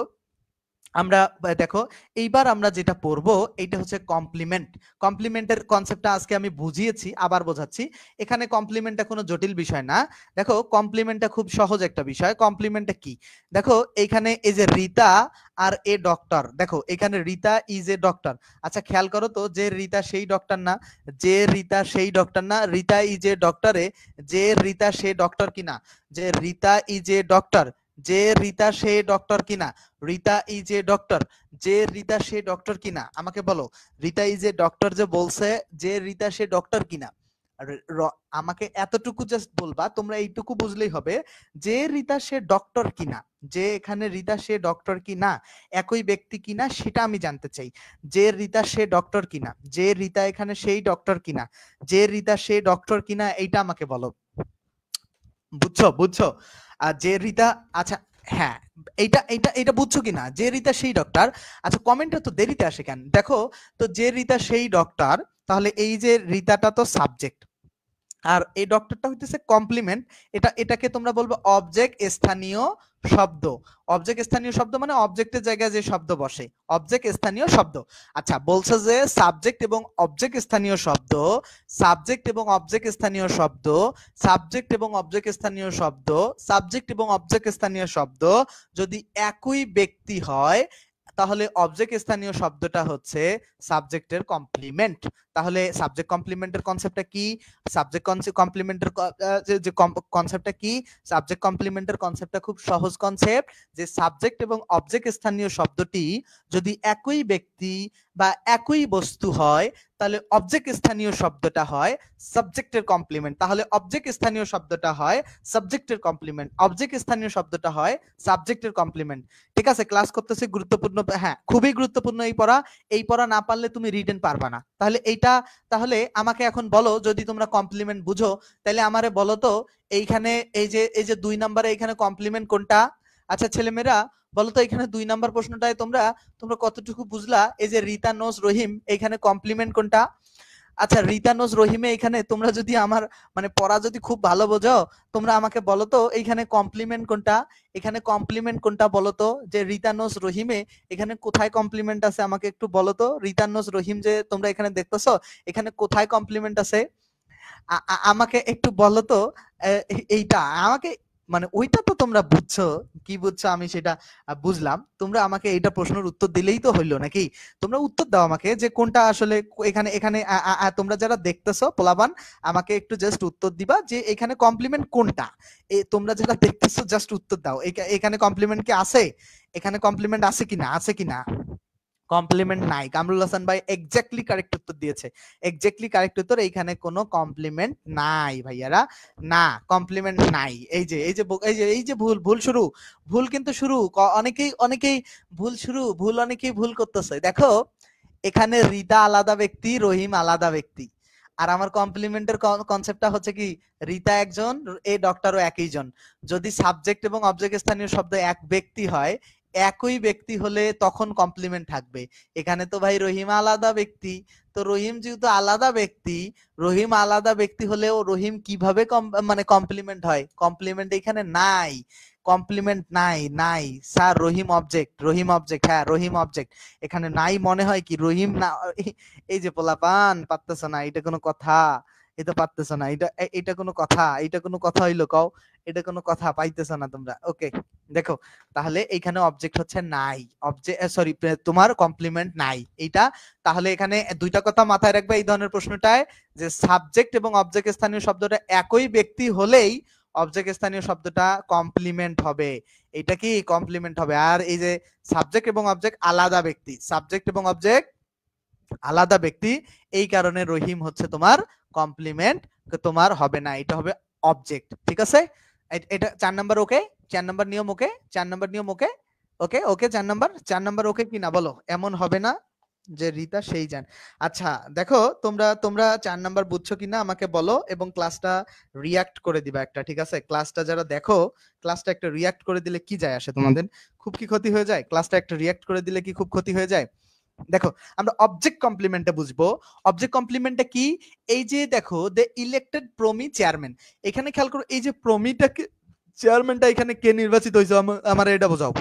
আমরা দেখো এইবার আমরা যেটা পড়বো এইটা হচ্ছে কমপ্লিমেন্ট। কমপ্লিমেন্টের কনসেপ্টটা আজকে আমি বুঝিয়েছি, আবার বোঝাচ্ছি। এখানে কমপ্লিমেন্টটা কোনো জটিল বিষয় না। দেখো কমপ্লিমেন্টটা খুব সহজ একটা বিষয়। কমপ্লিমেন্টটা কি? দেখো এইখানে এই যে রিতা আর এ ডক্টর, দেখো এখানে রিতা ইজ এ ডক্টর। আচ্ছা খেয়াল করো তো, যে রিতা সেই ডক্টর না? যে রিতা সেই ডক্টর না? রিতা ইজ এ ডক্টরে যে রিতা সে ডক্টর কিনা? যে রিতা ইজ এ ডক্টর, যে রিতা সে ডক্টর কিনা? রিতা ইজ এ ডক্টর, যে রিতা সে ডক্টর কিনা? আমাকে বলো, রিতা ইজ এ ডক্টর যে বলছে, যে রিতা সে ডক্টর কিনা? আমাকে এতটুকু জাস্ট বলবা, তোমরা এইটুকু বুঝলেই হবে যে রিতা সে ডক্টর কিনা। যে এখানে রিতা সে ডক্টর কিনা, একই ব্যক্তি কিনা সেটা আমি জানতে চাই। যে রিতা সে ডক্টর কিনা, যে রিতা এখানে সেই ডক্টর কিনা, যে রিতা সে ডক্টর কিনা, এইটা আমাকে বলো। বুঝছো? বুঝছো? আর যে রিতা, আচ্ছা হ্যাঁ, এইটা এইটা এইটা বুঝছো কিনা? যে রিতা সেই ডক্টর। আচ্ছা কমেন্টটা তো দেরিতে আসে কেন? দেখো তো যে রিতা সেই ডক্টর, তাহলে এই যে রিতাটা তো সাবজেক্ট, আর এই ডক্টরটা হইতেছে কমপ্লিমেন্ট। এটাকে তোমরা বলবে অবজেক্ট স্থানীয় শব্দ। অবজেক্ট স্থানীয় শব্দ মানে অবজেক্টের জায়গায় যে শব্দ বসে, অবজেক্ট স্থানীয় শব্দ। আচ্ছা বলছে যে সাবজেক্ট এবং অবজেক্ট স্থানীয় শব্দ, সাবজেক্ট এবং অবজেক্ট স্থানীয় শব্দ, সাবজেক্ট এবং অবজেক্ট স্থানীয় শব্দ, সাবজেক্ট এবং অবজেক্ট স্থানীয় শব্দ যদি একই ব্যক্তি হয়, তাহলে অবজেক্ট স্থানীয় শব্দটা হচ্ছে সাবজেক্টের কমপ্লিমেন্ট। তাহলে সাবজেক্ট কমপ্লিমেন্টের কনসেপ্টটা কি? সাবজেক্ট কমপ্লিমেন্টের যে কনসেপ্টটা কি? সাবজেক্ট কমপ্লিমেন্টের কনসেপ্টটা খুব সহজ কনসেপ্ট, যে সাবজেক্ট এবং অবজেক্ট স্থানীয় শব্দটি যদি একই ব্যক্তি বা একই বস্তু হয় তাহলে অবজেক্ট স্থানীয় শব্দটা হয় সাবজেক্টের কমপ্লিমেন্ট। তাহলে অবজেক্ট স্থানীয় শব্দটা হয় সাবজেক্টের কমপ্লিমেন্ট, অবজেক্ট স্থানীয় শব্দটা হয় সাবজেক্টের কমপ্লিমেন্ট। ঠিক আছে, ক্লাস করতেছি গুরুত্বপূর্ণ, হ্যাঁ খুবই গুরুত্বপূর্ণ এই পড়া না পারলে তুমি রিটেন পারবা না। তাহলে এইটা, তাহলে আমাকে এখন বলো, যদি তোমরা কমপ্লিমেন্ট বুঝো তাহলে আমারে বলো তো এইখানে এই যে 2 নম্বরে এখানে কমপ্লিমেন্ট কোনটা? আচ্ছা ছেলেমেয়েরা বলো তো এখানে 2 নাম্বার প্রশ্নটায় তোমরা তোমরা কতটুকু বুঝলা? এই যে রিতা নোজ রহিম এখানে কমপ্লিমেন্ট কোনটা? আচ্ছা রিতা নোজ রহিমে এখানে তোমরা যদি আমার মানে পড়া যদি খুব ভালো বোঝো তোমরা আমাকে বলো তো এইখানে কমপ্লিমেন্ট কোনটা? এখানে কমপ্লিমেন্ট কোনটা বলো তো? যে রিতা নোজ রহিমে এখানে কোথায় কমপ্লিমেন্ট আছে আমাকে একটু বলো তো। রিতা নোজ রহিম যে তোমরা এখানে দেখতেছো এখানে কোথায় কমপ্লিমেন্ট আছে আমাকে একটু বলো তো। এইটা আমাকে মানে ওইটা তো তোমরা বুঝছো, কি বুঝছো আমি সেটা বুঝলাম। তোমরা আমাকে এইটা প্রশ্নের উত্তর দিলেই তো হইলো নাকি? তোমরা উত্তর দাও আমাকে যে কোনটা আসলে এখানে এখানে তোমরা যারা দেখতেছো পোলাপান আমাকে একটু জাস্ট উত্তর দিবা যে এখানে কমপ্লিমেন্ট কোনটা। তোমরা যারা দেখতেছো জাস্ট উত্তর দাও এখানে কমপ্লিমেন্ট কি আছে? এখানে কমপ্লিমেন্ট আছে কিনা? আছে কিনা? কমপ্লিমেন্ট নাই। কামরুল হাসান ভাই এক্স্যাক্টলি কারেক্ট উত্তর দিয়েছে। এক্স্যাক্টলি কারেক্ট উত্তর, এইখানে কোনো কমপ্লিমেন্ট নাই ভাইয়ারা, না কমপ্লিমেন্ট নাই। এই যে ভুল শুরু, ভুল কিন্তু শুরু অনেকেই ভুল শুরু, ভুল অনেকেই ভুল করতেছে। দেখো এখানে রিতা আলাদা ব্যক্তি, রহিম আলাদা ব্যক্তি। আর আমার কমপ্লিমেন্টের কনসেপ্টটা হচ্ছে কি, রিতা একজন, এই ডক্টরও একই জন। যদি সাবজেক্ট এবং অবজেক্ট স্থানীয় শব্দ এক ব্যক্তি হয়, একই ব্যক্তি হলে তখন কমপ্লিমেন্ট থাকবে। এখানে তো ভাই রহিম আলাদা ব্যক্তি, তো রহিম যেহেতু আলাদা ব্যক্তি, রহিম আলাদা ব্যক্তি হলেও রহিম কিভাবে মানে কমপ্লিমেন্ট হয়? কমপ্লিমেন্ট এখানে নাই, কমপ্লিমেন্ট নাই, নাই স্যার। রহিম অবজেক্ট, রহিম অবজেক্ট, হ্যাঁ রহিম অবজেক্ট এখানে নাই। মনে হয় কি রহিম না? এই যে পোলাপান পারতেছ না, এটা কোনো কথা? এটা পারতেছ না, এটা কোনো কথা? এটা কোনো কথা হইলো কও? এটা কোনো কথা? পাইতেছ না তোমরা? ওকে দেখো, তাহলে এইখানে অবজেক্ট হচ্ছে নাই, অবজেক্ট সরি তোমার কমপ্লিমেন্ট নাই এইটা। তাহলে এখানে দুইটা কথা মাথায় রাখবে এই ধরনের প্রশ্নটায়, যে সাবজেক্ট এবং অবজেক্ট স্থানীয় শব্দটা একই ব্যক্তি হলেই অবজেক্ট স্থানীয় শব্দটা কমপ্লিমেন্ট হবে। এটা কি কমপ্লিমেন্ট হবে। আর এই যে সাবজেক্ট এবং অবজেক্ট আলাদা ব্যক্তি, সাবজেক্ট এবং অবজেক্ট আলাদা ব্যক্তি, এই কারণে রহিম হচ্ছে তোমার কমপ্লিমেন্ট তোমার হবে না, এটা হবে অবজেক্ট। ঠিক আছে, এটা 4 নাম্বার ওকে, 4 নাম্বার নিয়ম ওকে, 4 নাম্বার নিয়ম ওকে, ওকে ওকে 4 নাম্বার ওকে কিনা বলো? এমন হবে না যে রিতা সেই জান। আচ্ছা দেখো তোমরা তোমরা 4 নাম্বার বুঝছো কিনা আমাকে বলো, এবং ক্লাসটা রিয়াক্ট করে দিবা একটা। ঠিক আছে, ক্লাসটা যারা দেখো ক্লাসটা একটা রিয়াক্ট করে দিলে কি যায় আসে তোমাদের? খুব কি ক্ষতি হয়ে যায়? ক্লাসটা একটা রিয়াক্ট করে দিলে কি খুব ক্ষতি হয়ে যায়? দেখো আমরা অবজেক্ট কমপ্লিমেন্টে বুঝবো। অবজেক্ট কমপ্লিমেন্টটা কি? এই যে দেখো দ্য ইলেক্টেড প্রমি চেয়ারম্যান, এখানে খেয়াল করো এই যে প্রমিটাকে চেয়ারম্যানটা এখানে কে নির্বাচিত হয়েছে আমার এটা বোঝাও।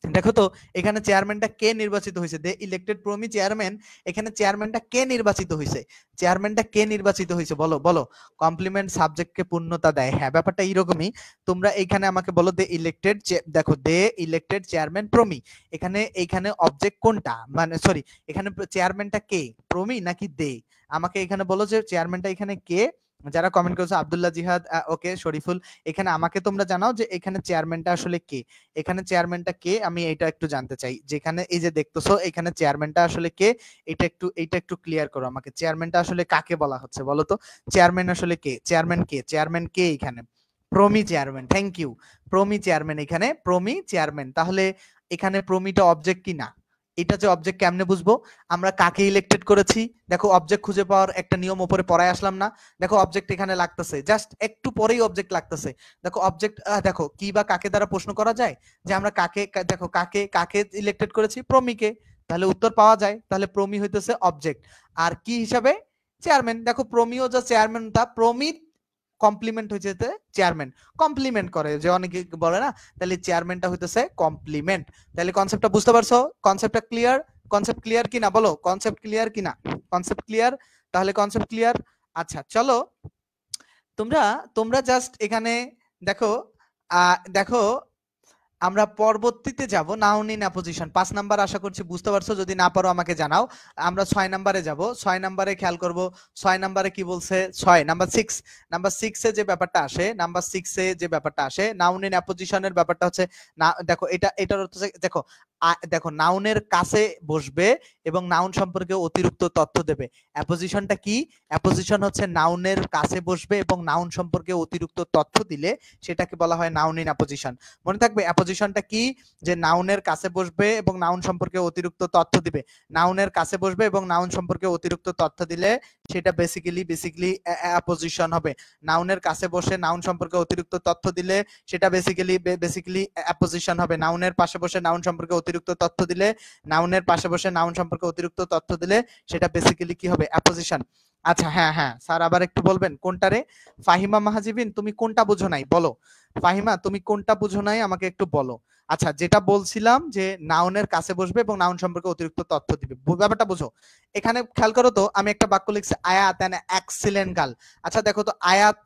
দেখো তো এখানে চেয়ারম্যানটা কে নির্বাচিত হয়েছে? দে ইলেক্টেড প্রমি চেয়ারম্যান, এখানে চেয়ারম্যানটা কে নির্বাচিত হয়েছে? চেয়ারম্যানটা কে নির্বাচিত হয়েছে বলো বলো? কমপ্লিমেন্ট সাবজেক্টকে পূর্ণতা দেয়, হ্যাঁ ব্যাপারটা এইরকমই। তোমরা এইখানে আমাকে বলো দে ইলেক্টেড, দেখো দে ইলেক্টেড চেয়ারম্যান প্রমি, এখানে এইখানে অবজেক্ট কোনটা, মানে সরি এখানে চেয়ারম্যানটা কে, প্রমি নাকি দে? আমাকে এখানে বলো যে চেয়ারম্যানটা এখানে কে। যারা কমেন্ট করেছে আব্দুল্লাহ জিহাদ, ওকে শরীফুল, এখানে আমাকে তোমরা জানাও যে এখানে চেয়ারম্যানটা আসলে কে। এখানে চেয়ারম্যানটা কে আমি এটা একটু জানতে চাই। যেখানে এই যে দেখতেছো এখানে চেয়ারম্যানটা আসলে কে, এটা একটু ক্লিয়ার করো আমাকে। চেয়ারম্যানটা আসলে কাকে বলা হচ্ছে বলো তো? চেয়ারম্যান আসলে কে? চেয়ারম্যান কে? চেয়ারম্যান কে এখানে? Promi chairman, thank you. Promi chairman, এখানে প্রমি চেয়ারম্যান। তাহলে এখানে প্রমিটা অবজেক্ট কি না? এটা যে অবজেক্ট কেমনে বুঝবো? আমরা কাকে ইলেক্টেড করেছি? দেখো অবজেক্ট খুঁজে পাওয়ার একটা নিয়ম উপরে পড়ায় আসলাম না? দেখো অবজেক্ট এখানে লাগতেছে, জাস্ট একটু পরেই অবজেক্ট লাগতেছে। দেখো অবজেক্ট, দেখো কি বা কাকে দ্বারা প্রশ্ন করা যায় যে আমরা কাকে, দেখো কাকে কাকে ইলেক্টেড করেছি? প্রমিকে। তাহলে উত্তর পাওয়া যায়, তাহলে প্রমি হইতেছে অবজেক্ট। আর কি হিসাবে? চেয়ারম্যান। দেখো প্রমিও যে চেয়ারম্যান, তা প্রমি কমপ্লিমেন্ট হয়েছে চেয়ারম্যান, কমপ্লিমেন্ট করে যে অনেকে বলে না, তাহলে চেয়ারম্যানটা হইতেছে কমপ্লিমেন্ট। তাহলে কনসেপ্টটা বুঝতে পারছো? কনসেপ্টটা ক্লিয়ার? কনসেপ্ট ক্লিয়ার কিনা বলো? কনসেপ্ট ক্লিয়ার কিনা? Concept clear? তাহলে কনসেপ্ট ক্লিয়ার। আচ্ছা চলো তোমরা তোমরা জাস্ট এখানে দেখো, দেখো আমরা পরবর্তীতে যাব নাউন ইন অ্যাপোজিশন 5 নাম্বার, আশা করছি বুঝতে পারছো। যদি না পারো আমাকে জানাও। আমরা 6 নাম্বারে যাব। 6 নাম্বারে খেয়াল করব 6 নাম্বারে কি বলছে? 6 নাম্বার 6, নাম্বার 6 এ যে ব্যাপারটা আসে, নাম্বার 6 এ যে ব্যাপারটা আসে নাউন ইন অ্যাপোজিশনের ব্যাপারটা হচ্ছে না। দেখো এটার অর্থ হচ্ছে, দেখো দেখো নাউনের কাছে বসবে এবং নাউন সম্পর্কে অতিরিক্ত তথ্য দেবে। অ্যাপোজিশনটা কি? অ্যাপোজিশন হচ্ছে নাউনের কাছে বসবে এবং নাউন সম্পর্কে অতিরিক্ত তথ্য দিলে সেটাকে বলা হয় নাউন ইন অ্যাপোজিশন। মনে থাকবে অ্যাপোজিশনটা কি? যে নাউনের কাছে বসবে এবং নাউন সম্পর্কে অতিরিক্ত তথ্য দিবে। নাউনের কাছে বসবে এবং নাউন সম্পর্কে অতিরিক্ত তথ্য দিলে সেটা বেসিক্যালি অ্যাপোজিশন হবে। নাউনের কাছে বসে নাউন সম্পর্কে অতিরিক্ত তথ্য দিলে সেটা বেসিক্যালি অ্যাপোজিশন হবে। নাউনের পাশে বসে নাউন সম্পর্কে অতিরিক্ত তথ্য দিলে নাউনের পাশে বসে নাউন সম্পর্কে অতিরিক্ত তথ্য দিলে সেটা বেসিক্যালি কি হবে? অ্যাপোজিশন। আচ্ছা হ্যাঁ স্যার আবার একটু বলবেন কোনটা রে? ফাহিমা মাহাজিবিন তুমি কোনটা বুঝো নাই বলো। ফাহিমা তুমি কোনটা বুঝো নাই আমাকে একটু বলো। আচ্ছা যেটা বলছিলাম যে নাউনের কাছে বসবে এবং নাউন সম্পর্কে অতিরিক্ত তথ্য দিবে, ব্যাপারটা বুঝো। এখানে খেয়াল করো তো, আমি একটা বাক্য লিখছি আয়াত অ্যান এক্সিলেন্ট গার্ল। আচ্ছা দেখো তো আয়াত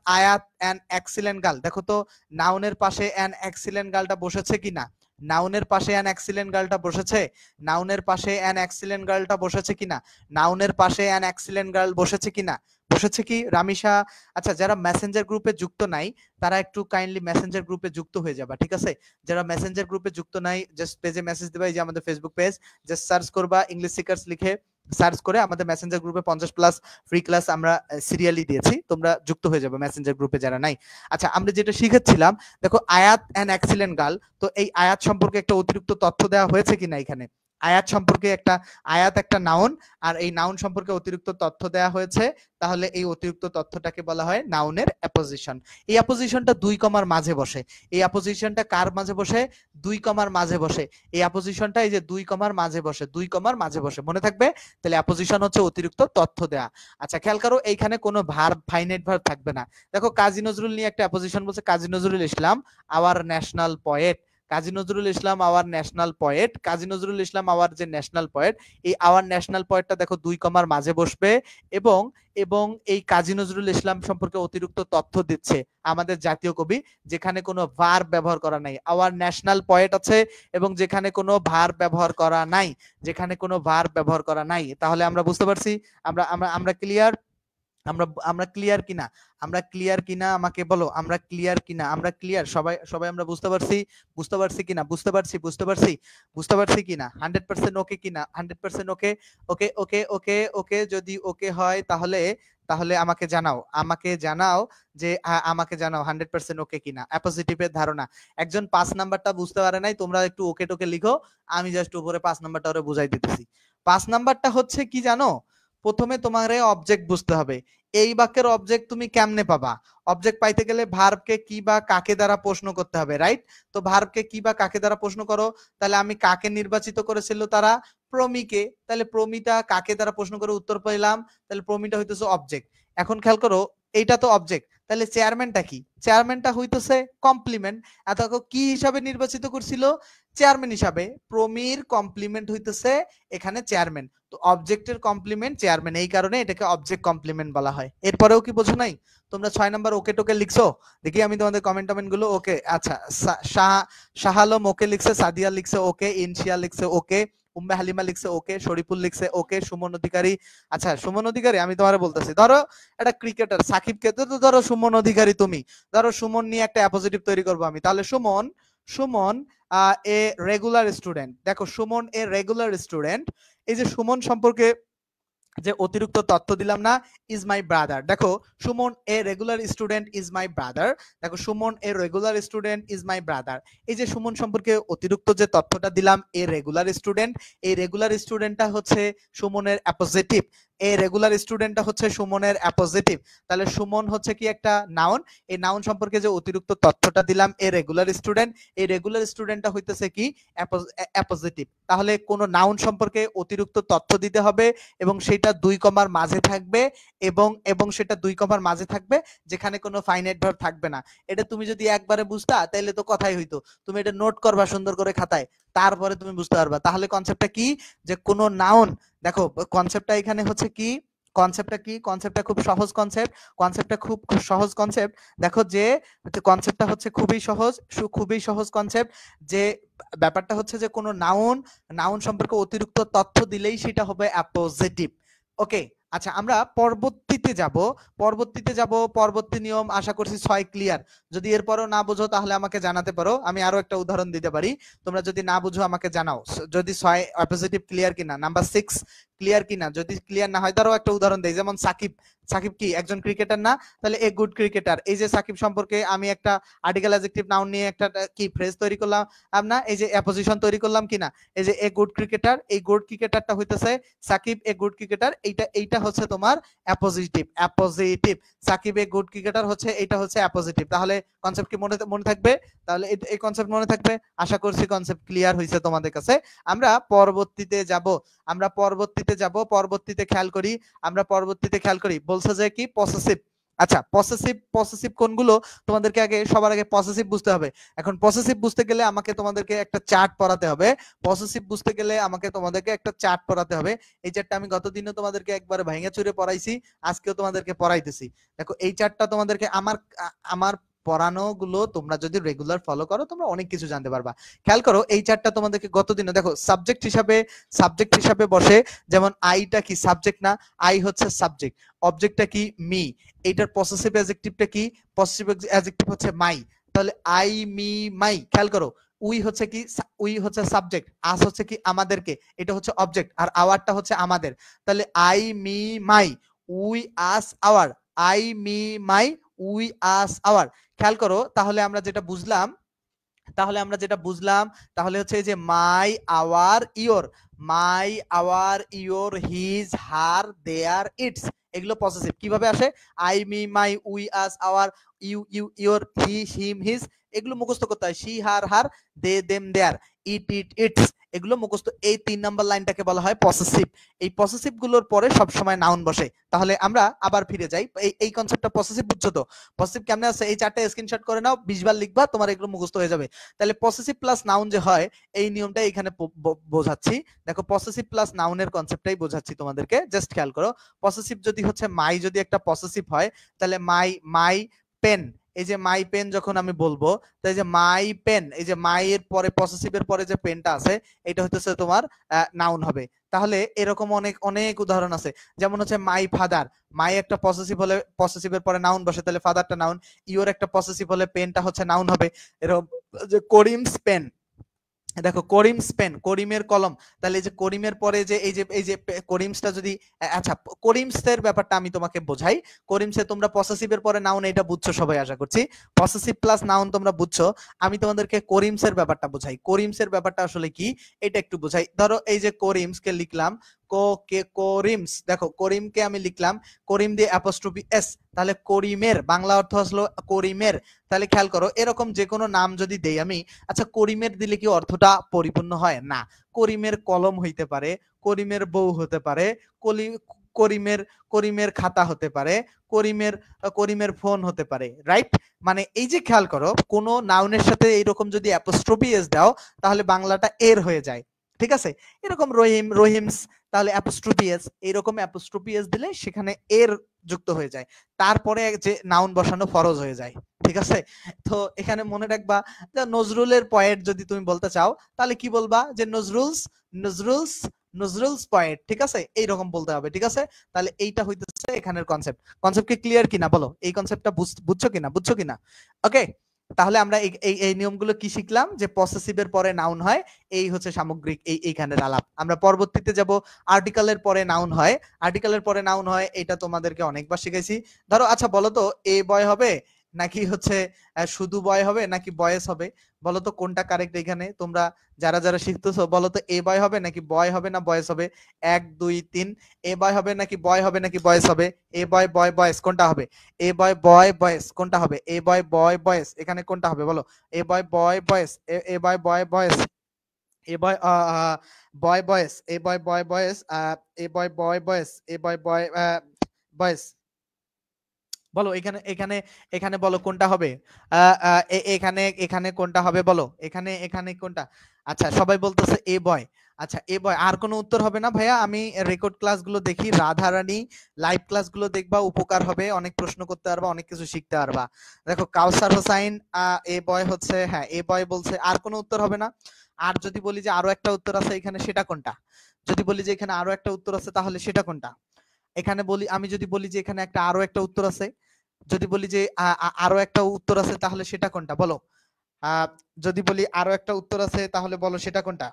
অ্যান এক্সিলেন্ট গার্ল, দেখো তো নাউনের পাশে অ্যান এক্সিলেন্ট গার্লটা বসেছে কিনা? নাউনের পাশে অ্যান এক্সিলেন্ট গার্লটা বসেছে? নাউনের পাশে অ্যান এক্সিলেন্ট গার্লটা বসেছে কিনা? নাউনের পাশে অ্যান এক্সিলেন্ট গার্ল বসেছে কিনা? বসেছে কি রামিশা? আচ্ছা যারা মেসেঞ্জার গ্রুপে যুক্ত নাই তারা একটু কাইন্ডলি মেসেঞ্জার গ্রুপে যুক্ত হয়ে যাবা, ঠিক আছে? যারা মেসেঞ্জার গ্রুপে যুক্ত নাই জাস্ট পেজে মেসেজ দিবা, এই যে আমাদের ফেসবুক পেজ, জাস্ট সার্চ করবা ইংলিশ সিকার্স লিখে সার্চ করে আমাদের মেসেঞ্জার গ্রুপে 50+ ফ্রি ক্লাস আমরা সিরিয়ালি দিয়েছি, তোমরা যুক্ত হয়ে যাবে মেসেঞ্জার গ্রুপে যারা নাই। আচ্ছা আমরা যেটা শিখেছিলাম, দেখো আয়াত অ্যান এক্সিলেন্ট গার্ল, তো এই আয়াত সম্পর্কে একটা অতিরিক্ত তথ্য দেওয়া হয়েছে কিনা এখানে? আয়াত সম্পর্কে আয়াত একটা নাউন, আর এই নাউন সম্পর্কে অতিরিক্ত তথ্য দেওয়া হয়েছে, তাহলে এই অতিরিক্ত তথ্যটাকে বলা হয় নাউনের অ্যাপোজিশন। এই অ্যাপোজিশনটা দুই কমার মাঝে বসে। এই অ্যাপোজিশনটা কার মাঝে বসে? দুই কমার মাঝে বসে। এই অ্যাপোজিশনটা এই যে দুই কমার মাঝে বসে, দুই কমার মাঝে বসে, মনে থাকবে? তাহলে অ্যাপোজিশন হচ্ছে অতিরিক্ত তথ্য দেয়া। আচ্ছা খেয়াল করো এইখানে কোনো ভার্ব, ফাইনাইট ভার্ব থাকবে না। দেখো কাজী নজরুল নিয়ে একটা অ্যাপোজিশন বলছে, Kazi Nazrul Islam our national poet. Kazi Nazrul Islam our national poet, Kazi Nazrul Islam our যে ন্যাশনাল পয়েট, এই আওয়ার ন্যাশনাল পয়েটটা দেখো দুই কমার মাঝে বসবে এবং এবং এই কাজী নজরুল ইসলাম সম্পর্কে অতিরিক্ত তথ্য দিচ্ছে আমাদের জাতীয় কবি, যেখানে কোনো ভার্ব ব্যবহার করা নাই। আওয়ার ন্যাশনাল পয়েট আছে এবং যেখানে কোনো ভার্ব ব্যবহার করা নাই, যেখানে কোনো ভার্ব ব্যবহার করা নাই। তাহলে আমরা বুঝতে পারছি, আমরা আমরা আমরা ক্লিয়ার? আমরা আমরা ক্লিয়ার কিনা? আমরা ক্লিয়ার কিনা আমাকে বলো, আমরা ক্লিয়ার কিনা? আমরা ক্লিয়ার সবাই? সবাই আমরা বুঝতে পারছি? বুঝতে পারছি কিনা? বুঝতে পারছি কিনা? 100% ওকে কিনা? 100% ওকে? ওকে যদি ওকে হয় তাহলে তাহলে আমাকে জানাও, যে আমাকে জানাও 100% ওকে কিনা। অ্যাপোজিটিভের ধারণা, একজন 5 নাম্বারটা বুঝতে পারে নাই, তোমরা একটু ওকে টোকে লিখো, আমি জাস্ট উপরে 5 নাম্বারটা ওরে বুঝাই দিতেছি। 5 নাম্বারটা হচ্ছে কি জানো? প্রথমে তোমারে অবজেক্ট বুঝতে হবে। এই বাক্যের অবজেক্ট তুমি কেমনে পাবা? অবজেক্ট পাইতে গেলে ভার্বকে কি বা কাকে দ্বারা প্রশ্ন করতে হবে, রাইট? তো ভার্বকে কি বা কাকে দ্বারা প্রশ্ন করো, তাহলে আমি কাকে নির্বাচিত করেছিল তারা? প্রমিকে। তাহলে প্রমিটা কাকে দ্বারা প্রশ্ন করে উত্তর পেলাম, তাহলে প্রমিটা হইতেছে অবজেক্ট। এখন খেয়াল করো এইটা তো অবজেক্ট, তাহলে চেয়ারম্যানটা কি? চেয়ারম্যানটা হইতেছে কমপ্লিমেন্ট। এত কি হিসাবে নির্বাচিত করছিল? চেয়ারম্যান হিসাবে। প্রমির কমপ্লিমেন্ট হইতেছে এখানে চেয়ারম্যান, তো অবজেক্টের কমপ্লিমেন্ট চেয়ারম্যান, এই কারণে এটাকে অবজেক্ট কমপ্লিমেন্ট বলা হয়। এরপরেও কি বোঝো নাই? তোমরা 6 নাম্বার ওকে টোকে লিখছো? দেখি আমি তোমাদের কমেন্ট গুলো। ওকে, আচ্ছা শাহালম ওকে লিখছে, সাদিয়া লিখছে ওকে, ইনশিয়া লিখছে ওকে, উম্মে হালিমা লিখছে ওকে, শরীফুল লিখছে ওকে, সুমন অধিকারী। আচ্ছা সুমন অধিকারী, আমি তোমারে বলতেছি, ধরো একটা ক্রিকেটার সাকিবকে তো ধরো সুমন অধিকারী, তুমি ধরো সুমন নিয়ে একটা অ্যাপোজিটিভ তৈরি করবো আমি, তাহলে সুমন এ রেগুলার স্টুডেন্ট। দেখো সুমন এ রেগুলার স্টুডেন্ট, এই যে সুমন সম্পর্কে যে অতিরিক্ত তথ্য দিলাম না, ইজ মাই ব্রাদার। দেখো Suman a regular student is my brother. দেখো Suman a regular student is my brother, এই যে সুমন সম্পর্কে অতিরিক্ত যে তথ্যটা দিলাম এ রেগুলার স্টুডেন্ট, এই রেগুলার স্টুডেন্টটা হচ্ছে সুমনের অ্যাপোজিটিভ। এই রেগুলার স্টুডেন্টটা হচ্ছে সুমনের অ্যাপোজিটিভ। তাহলে সুমন হচ্ছে কি একটা নাউন, এই নাউন সম্পর্কে যে অতিরিক্ত তথ্যটা দিলাম এ রেগুলার স্টুডেন্ট, এই রেগুলার স্টুডেন্টটা হইতেছে কি? অ্যাপোজিটিভ। তাহলে কোন নাউন সম্পর্কে অতিরিক্ত তথ্য দিতে হবে এবং সেটা দুই কমার মাঝে থাকবে, এবং সেটা দুই কমার মাঝে থাকবে যেখানে কোনো ফাইনাইট ভার্ব থাকবে না। এটা তুমি যদি একবারে বুঝতা তাহলে তো কথাই হইতো, তুমি এটা নোট করবা সুন্দর করে খাতায়, তারপরে তুমি বুঝতে পারবা। তাহলে কনসেপ্টটা কি? যে কোন নাউন, দেখো কনসেপ্টটা এখানে হচ্ছে কি? কনসেপ্টটা খুব সহজ কনসেপ্ট, খুব সহজ কনসেপ্ট। দেখো যে কনসেপ্টটা হচ্ছে খুবই সহজ কনসেপ্ট, যে ব্যাপারটা হচ্ছে যে কোনো নাউন সম্পর্কে অতিরিক্ত তথ্য দিলেই সেটা হবে অ্যাপোজিটিভ। ওকে, আচ্ছা আমরা পরবর্তীতে যাব, পরবর্তী নিয়ম আশা করছি 6 ক্লিয়ার। যদি এরপরও না বুঝো তাহলে আমাকে জানাতে পারো, আমি আরো একটা উদাহরণ দিতে পারি। তোমরা যদি না বুঝো আমাকে জানাও যদি 6 অপোজিটিভ ক্লিয়ার কিনা, নাম্বার 6 ক্লিয়ার কিনা। যদি ক্লিয়ার না হয় তারও একটা উদাহরণ দেই, যেমন সাকিব, সাকিব কি একজন ক্রিকেটার না? তাহলে এ গুড ক্রিকেটার, এই যে সাকিব সম্পর্কে আমি একটা আর্টিকেল অ্যাডজেক্টিভ নাউন নিয়ে একটা কি ফ্রেজ তৈরি করলাম না, এই যে অ্যাপোজিশন তৈরি করলাম কিনা, এই যে এ গুড ক্রিকেটার, এই গুড ক্রিকেটারটা হইতেছে সাকিব এ গুড ক্রিকেটার, এইটা হচ্ছে তোমার appositive, Shakib a good cricketer হচ্ছে এটা হচ্ছে অ্যাপোজিটিভ। তাহলে কনসেপ্ট কি মনে থাকবে? তাহলে এই কনসেপ্ট মনে থাকবে, আশা করছি কনসেপ্ট ক্লিয়ার হয়েছে তোমাদের কাছে। আমরা পরবর্তীতে যাব, পরবর্তীতে খেয়াল করি, বলছে যে কি পসেসিভ। আচ্ছা পসেসিভ কোনগুলো তোমাদেরকে সবার আগে পসেসিভ বুঝতে হবে। এখন পসেসিভ বুঝতে গেলে আমাকে তোমাদেরকে একটা চার্ট পড়াতে হবে, এই চার্টটা আমি গতদিনও তোমাদেরকে একবার ভাঙা চুরে পড়াইছি, আজকেও তোমাদেরকে পড়াইতেছি। দেখো এই চার্টটা তোমাদেরকে আমার পড়ানো গুলো তোমরা যদি রেগুলার ফলো করো তোমরা অনেক কিছু জানতে পারবা। খেয়াল করো এই চার্টটা তোমাদেরকে গতদিনও দেখো সাবজেক্ট হিসাবে বসে, যেমন আইটা কি সাবজেক্ট না? আই হচ্ছে সাবজেক্ট। অবজেক্টটা কি? মি। এইটার পসেসিভ অ্যাডজেক্টিভটা কি? পসেসিভ অ্যাডজেক্টিভ হচ্ছে মাই। তাহলে আই মি মাই। খেয়াল করো উই হচ্ছে কি? উই হচ্ছে সাবজেক্ট, আস হচ্ছে কি? আমাদেরকে, এটা হচ্ছে অবজেক্ট, আর আওয়ারটা হচ্ছে আমাদের। তাহলে I me my, we us our, I me my, we us our. খেয়াল করো তাহলে আমরা যেটা বুঝলাম, তাহলে হচ্ছে যে my our your, his her their its, এগুলো পসেসিভ। কিভাবে আসে? I me my, we us our, you your, he him his, এগুলো মুখস্থ করতে হয়। She her her, they them their, it its, এগুলো মুখস্থ। এই 3 নাম্বার লাইনটাকে বলা হয় পসেসিভ। এই পসেসিভ গুলোর পরে সবসময় নাউন বসে। তাহলে আমরা আবার ফিরে যাই, এই কনসেপ্টটা পসেসিভ বুঝছো তো? পসেসিভ কেমনে আছে এই চারটা স্ক্রিনশট করে নাও, 20 বার লিখবা, তোমার এগুলো মুখস্থ হয়ে যাবে। তাহলে পসেসিভ প্লাস নাউন যে হয় এই নিয়মটা এখানে বোঝাচ্ছি। দেখো পসেসিভ প্লাস নাউনের কনসেপ্টটাই বোঝাচ্ছি তোমাদেরকে, জাস্ট খেয়াল করো। পসেসিভ যদি হচ্ছে মাই, যদি একটা পসেসিভ হয় তাহলে মাই পেন, এই যে মাই পেন যখন আমি বলবো, তাই যে মাই পেন, এই যে মাই এর পরে পসেসিভের পরে যে পেনটা আছে এটা হচ্ছে তোমার নাউন হবে। তাহলে এরকম অনেক অনেক উদাহরণ আছে, যেমন হচ্ছে মাই ফাদার, মাই একটা পসেসিভ হলে পসেসিভের পরে নাউন বসে, তাহলে ফাদারটা নাউন। ইওর একটা পসেসিভ হলে পেনটা হচ্ছে নাউন হবে। এরকম যে করিমস পেন, দেখো করিমস পেন, করিমের কলম, তাহলে এই যে করিমের পরে যে এই যে করিমসটা যদি, আচ্ছা করিমসের ব্যাপারটা আমি তোমাকে বোঝাই। করিমসে তোমরা পসেসিভের পরে নাউন, এটা বুঝছো সবাই আশা করছি, পসেসিভ প্লাস নাউন তোমরা বুঝছো। আমি তোমাদেরকে করিমসের ব্যাপারটা বোঝাই। করিমসের ব্যাপারটা আসলে কি এটা একটু বোঝাই। ধরো এই যে করিমসকে লিখলাম করিমস, দেখো করিমকে আমি লিখলাম করিম দিয়ে অ্যাপোস্ট্রফি এস, তাহলে করিমের বাংলা অর্থ আসলো করিমের। তাহলে খেয়াল করো এরকম যে কোনো নাম যদি দেই আমি, আচ্ছা করিমের দিলে কি অর্থটা পরিপূর্ণ হয়? না। করিমের কলম হইতে পারে, করিমের বউ হতে পারে, করিমের করিমের খাতা হতে পারে, করিমের ফোন হতে পারে, রাইট? মানে এই যে খেয়াল করো কোন নাউনের সাথে এইরকম যদি অ্যাপোস্ট্রফি এস দাও তাহলে বাংলাটা এর হয়ে যায়, ঠিক আছে? এরকম রহিমস, তাহলে অ্যাপোস্ট্রফি এস, এরকম অ্যাপোস্ট্রফি এস দিলে সেখানে এর যুক্ত হয়ে যায়, তারপরে যে নাউন বসানো ফরজ হয়ে যায়, ঠিক আছে? তো এখানে মনে রাখবা যে নজরুলের পয়েট যদি তুমি বলতে চাও তাহলে কি বলবা? যে নজরুলস পয়েট, ঠিক আছে? এইরকম বলতে হবে, ঠিক আছে? তাহলে এইটা হইতেছে এখানের কনসেপ্ট কি ক্লিয়ার কিনা বলো? এই কনসেপ্টটা বুঝছো কিনা? ওকে, তাহলে আমরা এই নিয়মগুলো কি শিখলাম? যে পসেসিভের পরে নাউন হয়, এই হচ্ছে সামগ্রিক এইখানের আলাপ। আমরা পরবর্তীতে যাব আর্টিকেলের পরে নাউন হয়, এটা তোমাদেরকে অনেকবার শিখাইছি। ধরো আচ্ছা বলো তো এ বয় হবে নাকি হচ্ছে শুধু বয় হবে নাকি বয়েস হবে? বলো তো কোনটা কারেক্ট? এখানে তোমরা যারা শিখতেছো বলো তো এ বয় হবে নাকি বয় হবে না বয়েস হবে? 1 2 3, এ বয় হবে নাকি বয় হবে নাকি বয়েস হবে? এ বয় বয়েস কোনটা হবে? এ বয় বয়েস কোনটা হবে? এ বয় বয়েস এখানে কোনটা হবে বলো? এ বয় বয়েস, এ বয় বয়েস, এ বয় বয় বয়েস, এ বয় বয়েস, এ বয় বয়েস, এ বয় বয়েস, বলো এখানে এখানে এখানে বলো কোনটা হবে? এখানে কোনটা হবে বলো? এখানে কোনটা? আচ্ছা সবাই বলতেছে এ বয়। আচ্ছা এ বয়, আর কোনো উত্তর হবে না ভাইয়া? আমি রেকর্ড ক্লাসগুলো দেখি, রাধারানী লাইভ ক্লাসগুলো দেখবা, উপকার হবে, অনেক প্রশ্ন করতে পারবা, অনেক কিছু শিখতে পারবা। দেখো কাউসার হোসাইন এ বয় হচ্ছে, হ্যাঁ এ বয় বলছে। আর কোনো উত্তর হবে না? আর যদি বলি যে আরো একটা উত্তর আছে এখানে, সেটা কোনটা? যদি বলি যে এখানে আরো একটা উত্তর আছে তাহলে সেটা কোনটা? এখানে বলি, আমি যদি বলি যে এখানে একটা আরো একটা উত্তর আছে, যদি বলি যে আরো একটা উত্তর আছে, তাহলে সেটা কোনটা বলো? যদি বলি আরো একটা উত্তর আছে, তাহলে বলো সেটা কোনটা?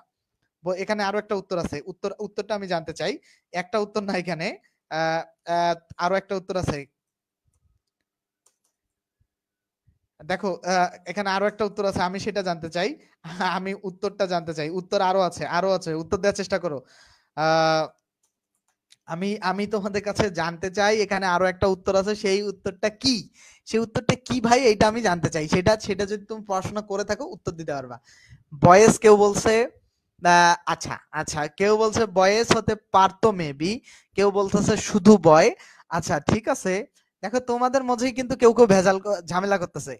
এখানে আরো একটা উত্তর আছে, উত্তরটা আমি জানতে চাই। একটা উত্তর না এখানে, আহ, আহ, আরো একটা উত্তর আছে। দেখো, এখানে আরো একটা উত্তর আছে, আমি সেটা জানতে চাই। আমি উত্তরটা জানতে চাই, উত্তর আরো আছে, আরো আছে, উত্তর দেওয়ার চেষ্টা করো। আহ আমি আমি তোমাদের কাছে জানতে চাই, এখানে আরো একটা উত্তর আছে, সেই উত্তরটা কি? সেই উত্তরটা কি ভাই, এটা আমি জানতে চাই। সেটা সেটা যদি তুমি পড়াশোনা করে থাকো, উত্তর দিতে পারবা। বয়েস কেউ বলছে, আচ্ছা আচ্ছা, কেউ বলছে বয়েস হতে পারতো মেবি, কেউ বলতেছে শুধু বয়। আচ্ছা ঠিক আছে, দেখো তোমাদের মাঝেই কিন্তু কেউ কেউ ঝামেলা করতেছে।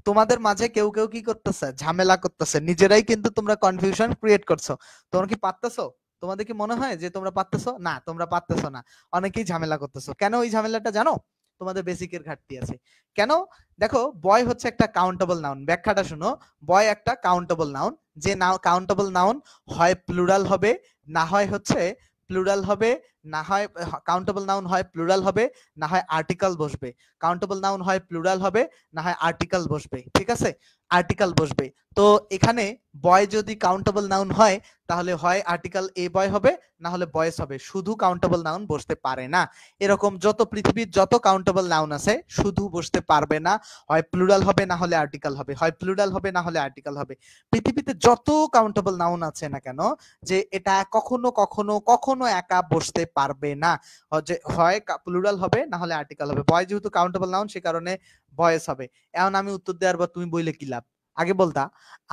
তোমাদের মাঝে কেউ কেউ কি করতেছে, ঝামেলা করতেছে, নিজেরাই কিন্তু তোমরা কনফিউশন ক্রিয়েট করছো। তোমরা কি পারতেছো? তোমাদের কি মনে হয় যে তোমরা পারতেছো? না, তোমরা পারতেছো না। অনেকেই ঝামেলা করতেছো। কেন ওই ঝামেলাটা জানো? তোমাদের বেসিকের ঘাটতি আছে। কেন? দেখো, বয় হচ্ছে একটা কাউন্টেবল নাউন। ব্যাখ্যাটা শুনো। বয় একটা কাউন্টেবল নাউন। যে কাউন্টেবল নাউন হয় প্লুরাল হবে, না হয় হচ্ছে প্লুরাল হবে, না হয় কাউন্টেবল নাউন হয় প্লুরাল হবে, না হয় আর্টিকেল বসবে। কাউন্টেবল নাউন হয় প্লুরাল হবে, না হয় আর্টিকেল বসবে। ঠিক আছে, আর্টিকেল বসবে। তো এখানে বয় যদি কাউন্টেবল নাউন হয়, তাহলে হয় আর্টিকেল এ বয় হবে, না হলে বয়েস হবে। শুধু কাউন্টেবল নাউন বসতে পারে না। এরকম যত পৃথিবীর যত কাউন্টেবল নাউন আছে, শুধু বসতে পারবে না। হয় প্লুরাল হবে, না হলে আর্টিকেল হবে, হয় প্লুরাল হবে, না হলে আর্টিকেল হবে। পৃথিবীতে যত কাউন্টেবল নাউন আছে না কেন, যে এটা কখনো কখনো কখনো একা বসতে পারবে না। যে হয় প্লুরাল হবে, না হলে আর্টিকেল হবে। বয় যেহেতু কাউন্টেবল নাউন, সে কারণে বয়েস হবে। এখন আমি উত্তর দেওয়ার পর তুমি বইলে কি লাভ? আগে বলতা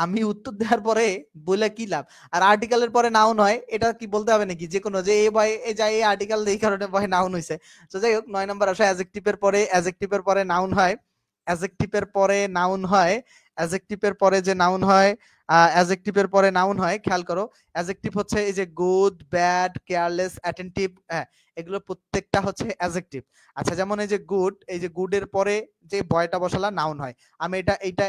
আমি উত্তর দেওয়ার পরে বইলে কি লাভ? আর আর্টিকেলের পরে নাউন হয়, এটা কি বলতে হবে নাকি যে কোনো, যে এ বয় এ যায় এই আর্টিকেল এই কারণে বয় নাউন হইছে? তো যাই হোক, 9 নম্বর আসে অ্যাডজেক্টিভের পরে, অ্যাডজেক্টিভের পরে নাউন হয়। অ্যাডজেক্টিভের পরে নাউন হয়। অ্যাডজেক্টিভের পরে যে নাউন হয়, অ্যাডজেক্টিভের পরে নাউন হয়, খেয়াল করো। অ্যাডজেক্টিভ হচ্ছে এই যে গুড, ব্যাড, কেয়ারলেস, অ্যাটেনটিভ, হ্যাঁ, এগুলো প্রত্যেকটা হচ্ছে অ্যাডজেক্টিভ। আচ্ছা, যেমন এই যে গুড, এই যে গুডের পরে যে বয়টা বসালা নাউন হয়। আমি এটা এটা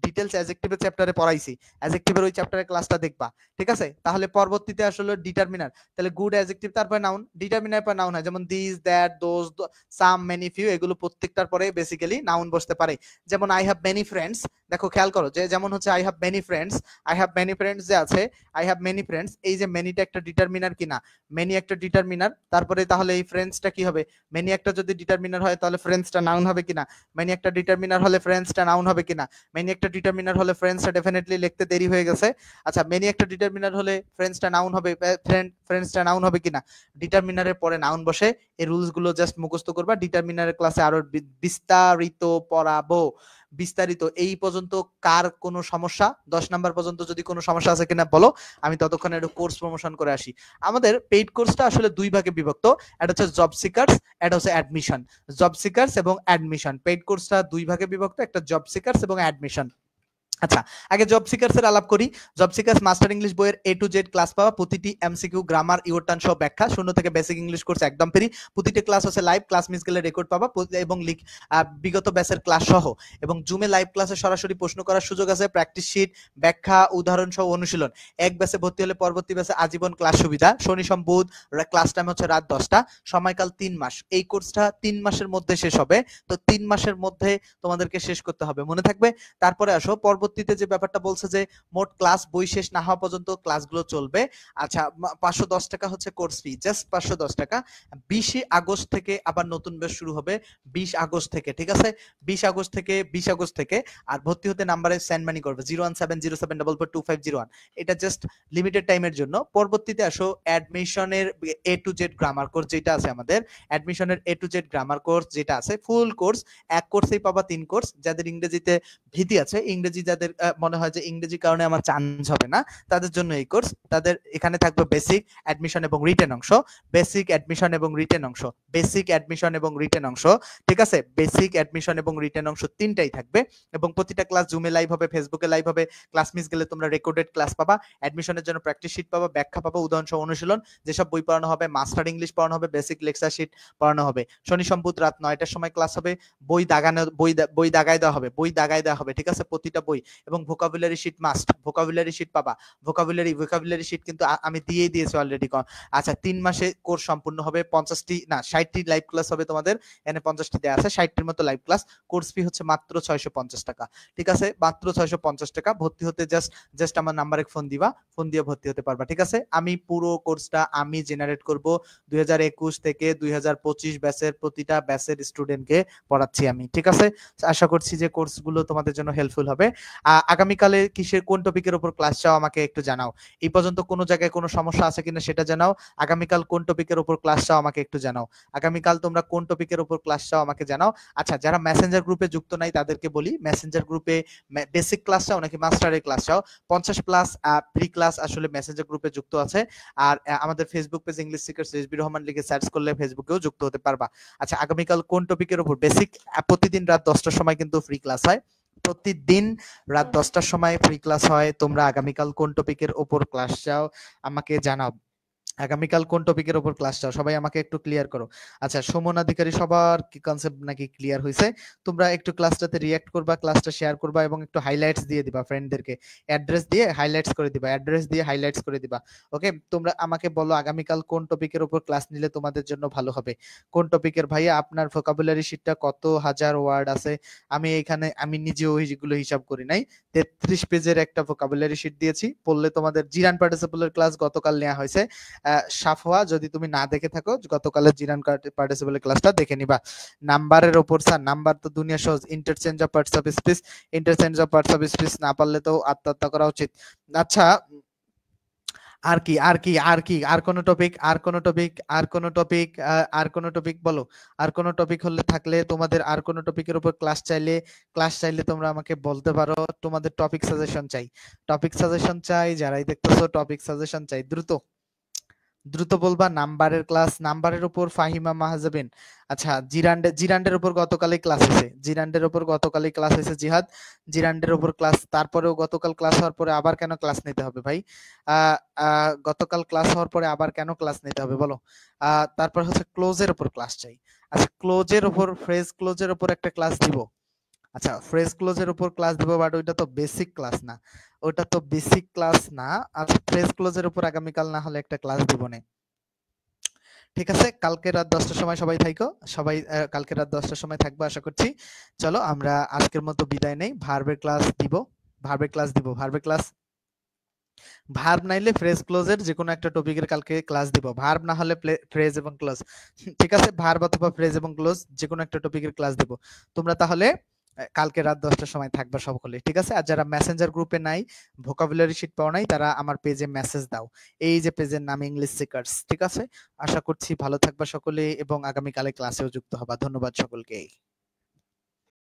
ডিটেলস অ্যাডজেক্টিভের চ্যাপ্টারে পড়াইছি। অ্যাডজেক্টিভের ওই চ্যাপ্টারের ক্লাসটা দেখবা। ঠিক আছে, তাহলে পরবর্তীতে আসলে ডিটারমিনার। তাহলে গুড অ্যাডজেক্টিভ, তারপর নাউন, ডিটারমিনার পর নাউন হয়। যেমন this, that, those, some, many, few, এগুলো প্রত্যেকটার পরে বেসিক্যালি নাউন বসতে পারে। যেমন আই হ্যাভ মেনি ফ্রেন্ডস, দেখো খেয়াল করো, যে যেমন হচ্ছে I have many friends, I have many friends যে আছে, আই হ্যাভ মেনি ফ্রেন্ডস, এই যে মেনিটা একটা ডিটারমিনার কিনা? মেনি একটা ডিটারমিনার। তারপরে তাহলে এই ফ্রেন্ডসটা কি হবে? মেনি একটা যদি ডিটারমিনার হয়, তাহলে ফ্রেন্ডসটা নাউন হবে কিনা? মেনি একটা ডিটারমিনার হলে ফ্রেন্ডসটা নাউন হবে কিনা? মেনি একটা ডিটারমিনার হলে ফ্রেন্ডসটা ডেফিনেটলি লিখতে দেরি হয়ে গেছে। আচ্ছা, মেনি একটা ডিটারমিনার হলে ফ্রেন্ডসটা নাউন হবে, ফ্রেন্ডসটা নাউন হবে কিনা? ডিটারমিনারের পরে নাউন বসে। এই রুলস গুলো জাস্ট মুখস্থ করবা, ডিটারমিনারের ক্লাসে আরো বিস্তারিত পড়াবো। বিস্তারিত। এই পর্যন্ত কার কোনো সমস্যা? 10 নাম্বার পর্যন্ত যদি কোনো সমস্যা আছে কিনা বলো, আমি ততক্ষণে একটু কোর্স প্রমোশন করে আসি। আমাদের পেইড কোর্সটা আসলে দুই ভাগে বিভক্ত। এটা হচ্ছে জব সিকার্স, এটা হচ্ছে অ্যাডমিশন। জব সিকার্স এবং অ্যাডমিশন, পেইড কোর্সটা দুই ভাগে বিভক্ত, একটা জব সিকার্স এবং অ্যাডমিশন। আচ্ছা, আগে জব সিকার্স এর আলাপ করি। জব সিকার্স মাস্টার ইংলিশ বইয়ের এ টু জেড ক্লাস পাওয়া, প্রতিটি এমসিকিউ, গ্রামার, ইউটার্ন সহ ব্যাখ্যা, শূন্য থেকে বেসিক ইংলিশ কোর্স একদম ফ্রি। প্রতিটি ক্লাস হচ্ছে লাইভ, ক্লাস মিস গেলে রেকর্ড পাবা, এবং বিগত ব্যাচের ক্লাস সহ। এবং জুমে লাইভ ক্লাসে সরাসরি প্রশ্ন করার সুযোগ আছে, প্র্যাকটিস শিট, ব্যাখ্যা, উদাহরণ সহ অনুশীলন। এক ব্যাচে ভর্তি হলে পরবর্তী ব্যাচে আজীবন ক্লাস সুবিধা। শনি সোম বুধ ক্লাস টাইম হচ্ছে রাত 10টা, সময়কাল 3 মাস। এই কোর্সটা 3 মাসের মধ্যে শেষ হবে। তো 3 মাসের মধ্যে তোমাদেরকে শেষ করতে হবে, মনে থাকবে। তারপরে আসো পরবর্তীতে যে ব্যাপারটা বলছে যে মোট ক্লাস বই শেষ না হওয়া পর্যন্ত ক্লাসগুলো চলবে। আচ্ছা, 510 টাকা হচ্ছে কোর্স ফি, জাস্ট 510 টাকা। 20 আগস্ট থেকে আবার নতুন ব্যাচ শুরু হবে, 20 আগস্ট থেকে। ঠিক আছে, 20 আগস্ট থেকে। আর ভর্তি হতে নাম্বারে সেন্ড মানি করবে 01707442501। এটা জাস্ট লিমিটেড টাইমের জন্য। পরবর্তীতে আসো অ্যাডমিশনের এ টু জেড গ্রামার কোর্স যেটা আছে আমাদের, অ্যাডমিশনের এ টু জেড গ্রামার কোর্স যেটা আছে, ফুল কোর্স। এক কোর্সেই পাবা 3 কোর্স। যাদের ইংরেজিতে ভীতি আছে, ইংরেজি যাদের মনে হয় যে ইংরেজি কারণে আমার চান্স হবে না, তাদের জন্য এই কোর্স। তাদের এখানে থাকবে বেসিক, অ্যাডমিশন এবং রিটেন অংশ। বেসিক, অ্যাডমিশন এবং রিটেন অংশ, বেসিক, অ্যাডমিশন এবং রিটেন অংশ। ঠিক আছে, বেসিক, অ্যাডমিশন এবং রিটেন অংশ তিনটাই থাকবে। এবং প্রতিটা ক্লাস জুমে লাইভ হবে, ফেসবুকে লাইভ হবে। ক্লাস মিস গেলে তোমরা রেকর্ডেড ক্লাস পাবা। অ্যাডমিশনের জন্য প্র্যাকটিস শিট পাবা, ব্যাখ্যা পাবা, উদাহরণ সহ অনুশীলন। যেসব বই পড়ানো হবে, মাস্টার ইংলিশ পড়ানো হবে, বেসিক লেকচার শিট পড়ানো হবে। শনি সোম বুধ রাত 9টার সময় ক্লাস হবে। বই দাগানো, বই দাগায় দেওয়া হবে, বই দাগায় দেওয়া হবে। ঠিক আছে, প্রতিটা বই। এবং vocabulary sheet must, vocabulary sheet পাবা। ভোকাবুলারি শিট কিন্তু আমি দিয়েই দিয়েছি অলরেডি। আচ্ছা, 3 মাসে কোর্স সম্পূর্ণ হবে, 50টি না 60টি লাইভ ক্লাস হবে তোমাদের, এখানে 50টি দেয়া আছে, 60টির মতো লাইভ ক্লাস। কোর্স ফি হচ্ছে মাত্র 650 টাকা, ঠিক আছে, মাত্র 650 টাকা। ভর্তি হতে জাস্ট আমার নাম্বারে ফোন দিবা, ফোন দিয়ে ভর্তি হতে পারবা, ঠিক আছে। আমি পুরো কোর্সটা আমি জেনারেট করব 2021 থেকে 2025 ব্যাচের প্রতিটা ব্যাচের স্টুডেন্টকে পড়াচ্ছি আমি, ঠিক আছে। আশা করছি যে কোর্সগুলো তোমাদের জন্য হেল্পফুল হবে। আগামীকালে কিসের কোন টপিকের উপর ক্লাস চাও আমাকে একটু জানাও। এই পর্যন্ত কোনো জায়গায় কোনো সমস্যা আছে কিনা সেটা জানাও। আগামীকাল কোন টপিকের উপর ক্লাস চাও আমাকে একটু জানাও। আগামীকাল তোমরা কোন টপিকের উপর ক্লাস চাও আমাকে জানাও। আচ্ছা, যারা মেসেঞ্জার গ্রুপে যুক্ত নাই তাদেরকে বলি, মেসেঞ্জার গ্রুপে বেসিক ক্লাস চাও নাকি মাস্টারের ক্লাস চাও? 50 প্লাস প্রি ক্লাস আসলে মেসেঞ্জার গ্রুপে যুক্ত আছে। আর আমাদের Facebook page English speaker Rezvi Rahman লিখে সার্চ করলে ফেসবুকেও যুক্ত হতে পারবা। আচ্ছা, আগামীকাল কোন টপিকের উপর বেসিক? প্রতিদিন রাত 10টার সময় কিন্তু ফ্রি ক্লাস হয়, প্রতিদিন রাত 10টার সময় ফ্রি ক্লাস হয়। তোমরা আগামীকাল কোন টপিকের উপর ক্লাস চাও আমাকে জানাও। আগামীকাল কোন টপিকের উপর ক্লাস চাও সবাই আমাকে একটু ক্লিয়ার করো। আচ্ছা, সুমন অধিকারী সবার কি কনসেপ্ট নাকি ক্লিয়ার হয়েছে? তোমরা একটু ক্লাসটাতে রিঅ্যাক্ট করবা, ক্লাসটা শেয়ার করবা এবং একটু হাইলাইটস দিয়ে দিবা ফ্রেন্ডদেরকে, অ্যাড্রেস দিয়ে হাইলাইটস করে দিবা, অ্যাড্রেস দিয়ে হাইলাইটস করে দিবা। ওকে, তোমরা আমাকে বলো আগামীকাল কোন টপিকের উপর ক্লাস নিলে তোমাদের জন্য ভালো হবে। কোন টপিকের? ভাইয়া আপনার ভোকাবুলারি শিটটা কত হাজার ওয়ার্ড আছে? আমি নিজেও এইগুলো হিসাব করি নাই। 33 পেজের একটা ভোকাবুলারি শিট দিয়েছি, পড়লে তোমাদের জিরান পার্টিসিপেলের ক্লাস গতকাল নেওয়া হয়েছে। সাফওয়া, যদি তুমি না দেখে থাকো গতকালের জিরান পার্টিসিপেলের ক্লাসটা দেখে নিবা। নাম্বারের উপর স্যার, নাম্বার তো দুনিয়া সহজ, interchange of parts of speech, interchange of parts of speech না পারলে তো আত্মহত্যা করা উচিত। আচ্ছা, আর কোন টপিক, বলো। আর কোন টপিক হলে থাকলে তোমাদের, আর কোন টপিকের উপর ক্লাস চাইলে তোমরা আমাকে বলতে পারো। তোমাদের টপিক সাজেশন চাই, যারাই দেখতেছো টপিক সাজেশন চাই, দ্রুত বলবা। নাম্বারের উপর ফাহিমা মাহজাবিন। আচ্ছা, জিরান্ডের উপর গতকালই ক্লাস হয়েছে, জিহাদ, জিরান্ডের উপর ক্লাস। তারপরেও গতকাল ক্লাস হওয়ার পরে আবার কেন ক্লাস নিতে হবে ভাই? গতকাল ক্লাস হওয়ার পরে আবার কেন ক্লাস নিতে হবে বলো? তারপর হচ্ছে ক্লোজের উপর ক্লাস চাই। আচ্ছা, ফ্রেজ ক্লোজের উপর একটা ক্লাস দিব। আচ্ছা, ফ্রেজ ক্লোজের উপর ক্লাস দিব, বাট ওইটা তো বেসিক ক্লাস না, আচ্ছা, ফ্রেজ ক্লোজের উপর আগামীকাল না হলে একটা ক্লাস দিব না, ঠিক আছে। কালকে রাত 10টার সময় সবাই থাইকো, কালকে রাত 10টার সময় থাকবো আশা করছি। চলো আমরা আজকের মতো বিদায় নেই। ভার্বের ক্লাস দিব, ভার্ব নাইলে ফ্রেজ ক্লোজের যে কোনো একটা টপিকের কালকে ক্লাস দিব, ভার্ব না হলে ফ্রেজ এবং ক্লোজ, ঠিক আছে। ভার্ব অথবা ফ্রেজ এবং ক্লোজ যে কোনো একটা টপিকের ক্লাস দিব। তোমরা তাহলে কালকে রাত 10টার সময় থাকবা সকলে, ঠিক আছে। আর যারা মেসেঞ্জার গ্রুপে নাই, ভোকাবুলারি শিট পাও নাই, তারা আমার পেজে মেসেজ দাও, এই যে পেজের নাম ইংলিশ সিকার্স, ঠিক আছে। আশা করছি ভালো থাকবা সকলে এবং আগামীকালে ক্লাসেও যুক্ত হবা। ধন্যবাদ সকলকে।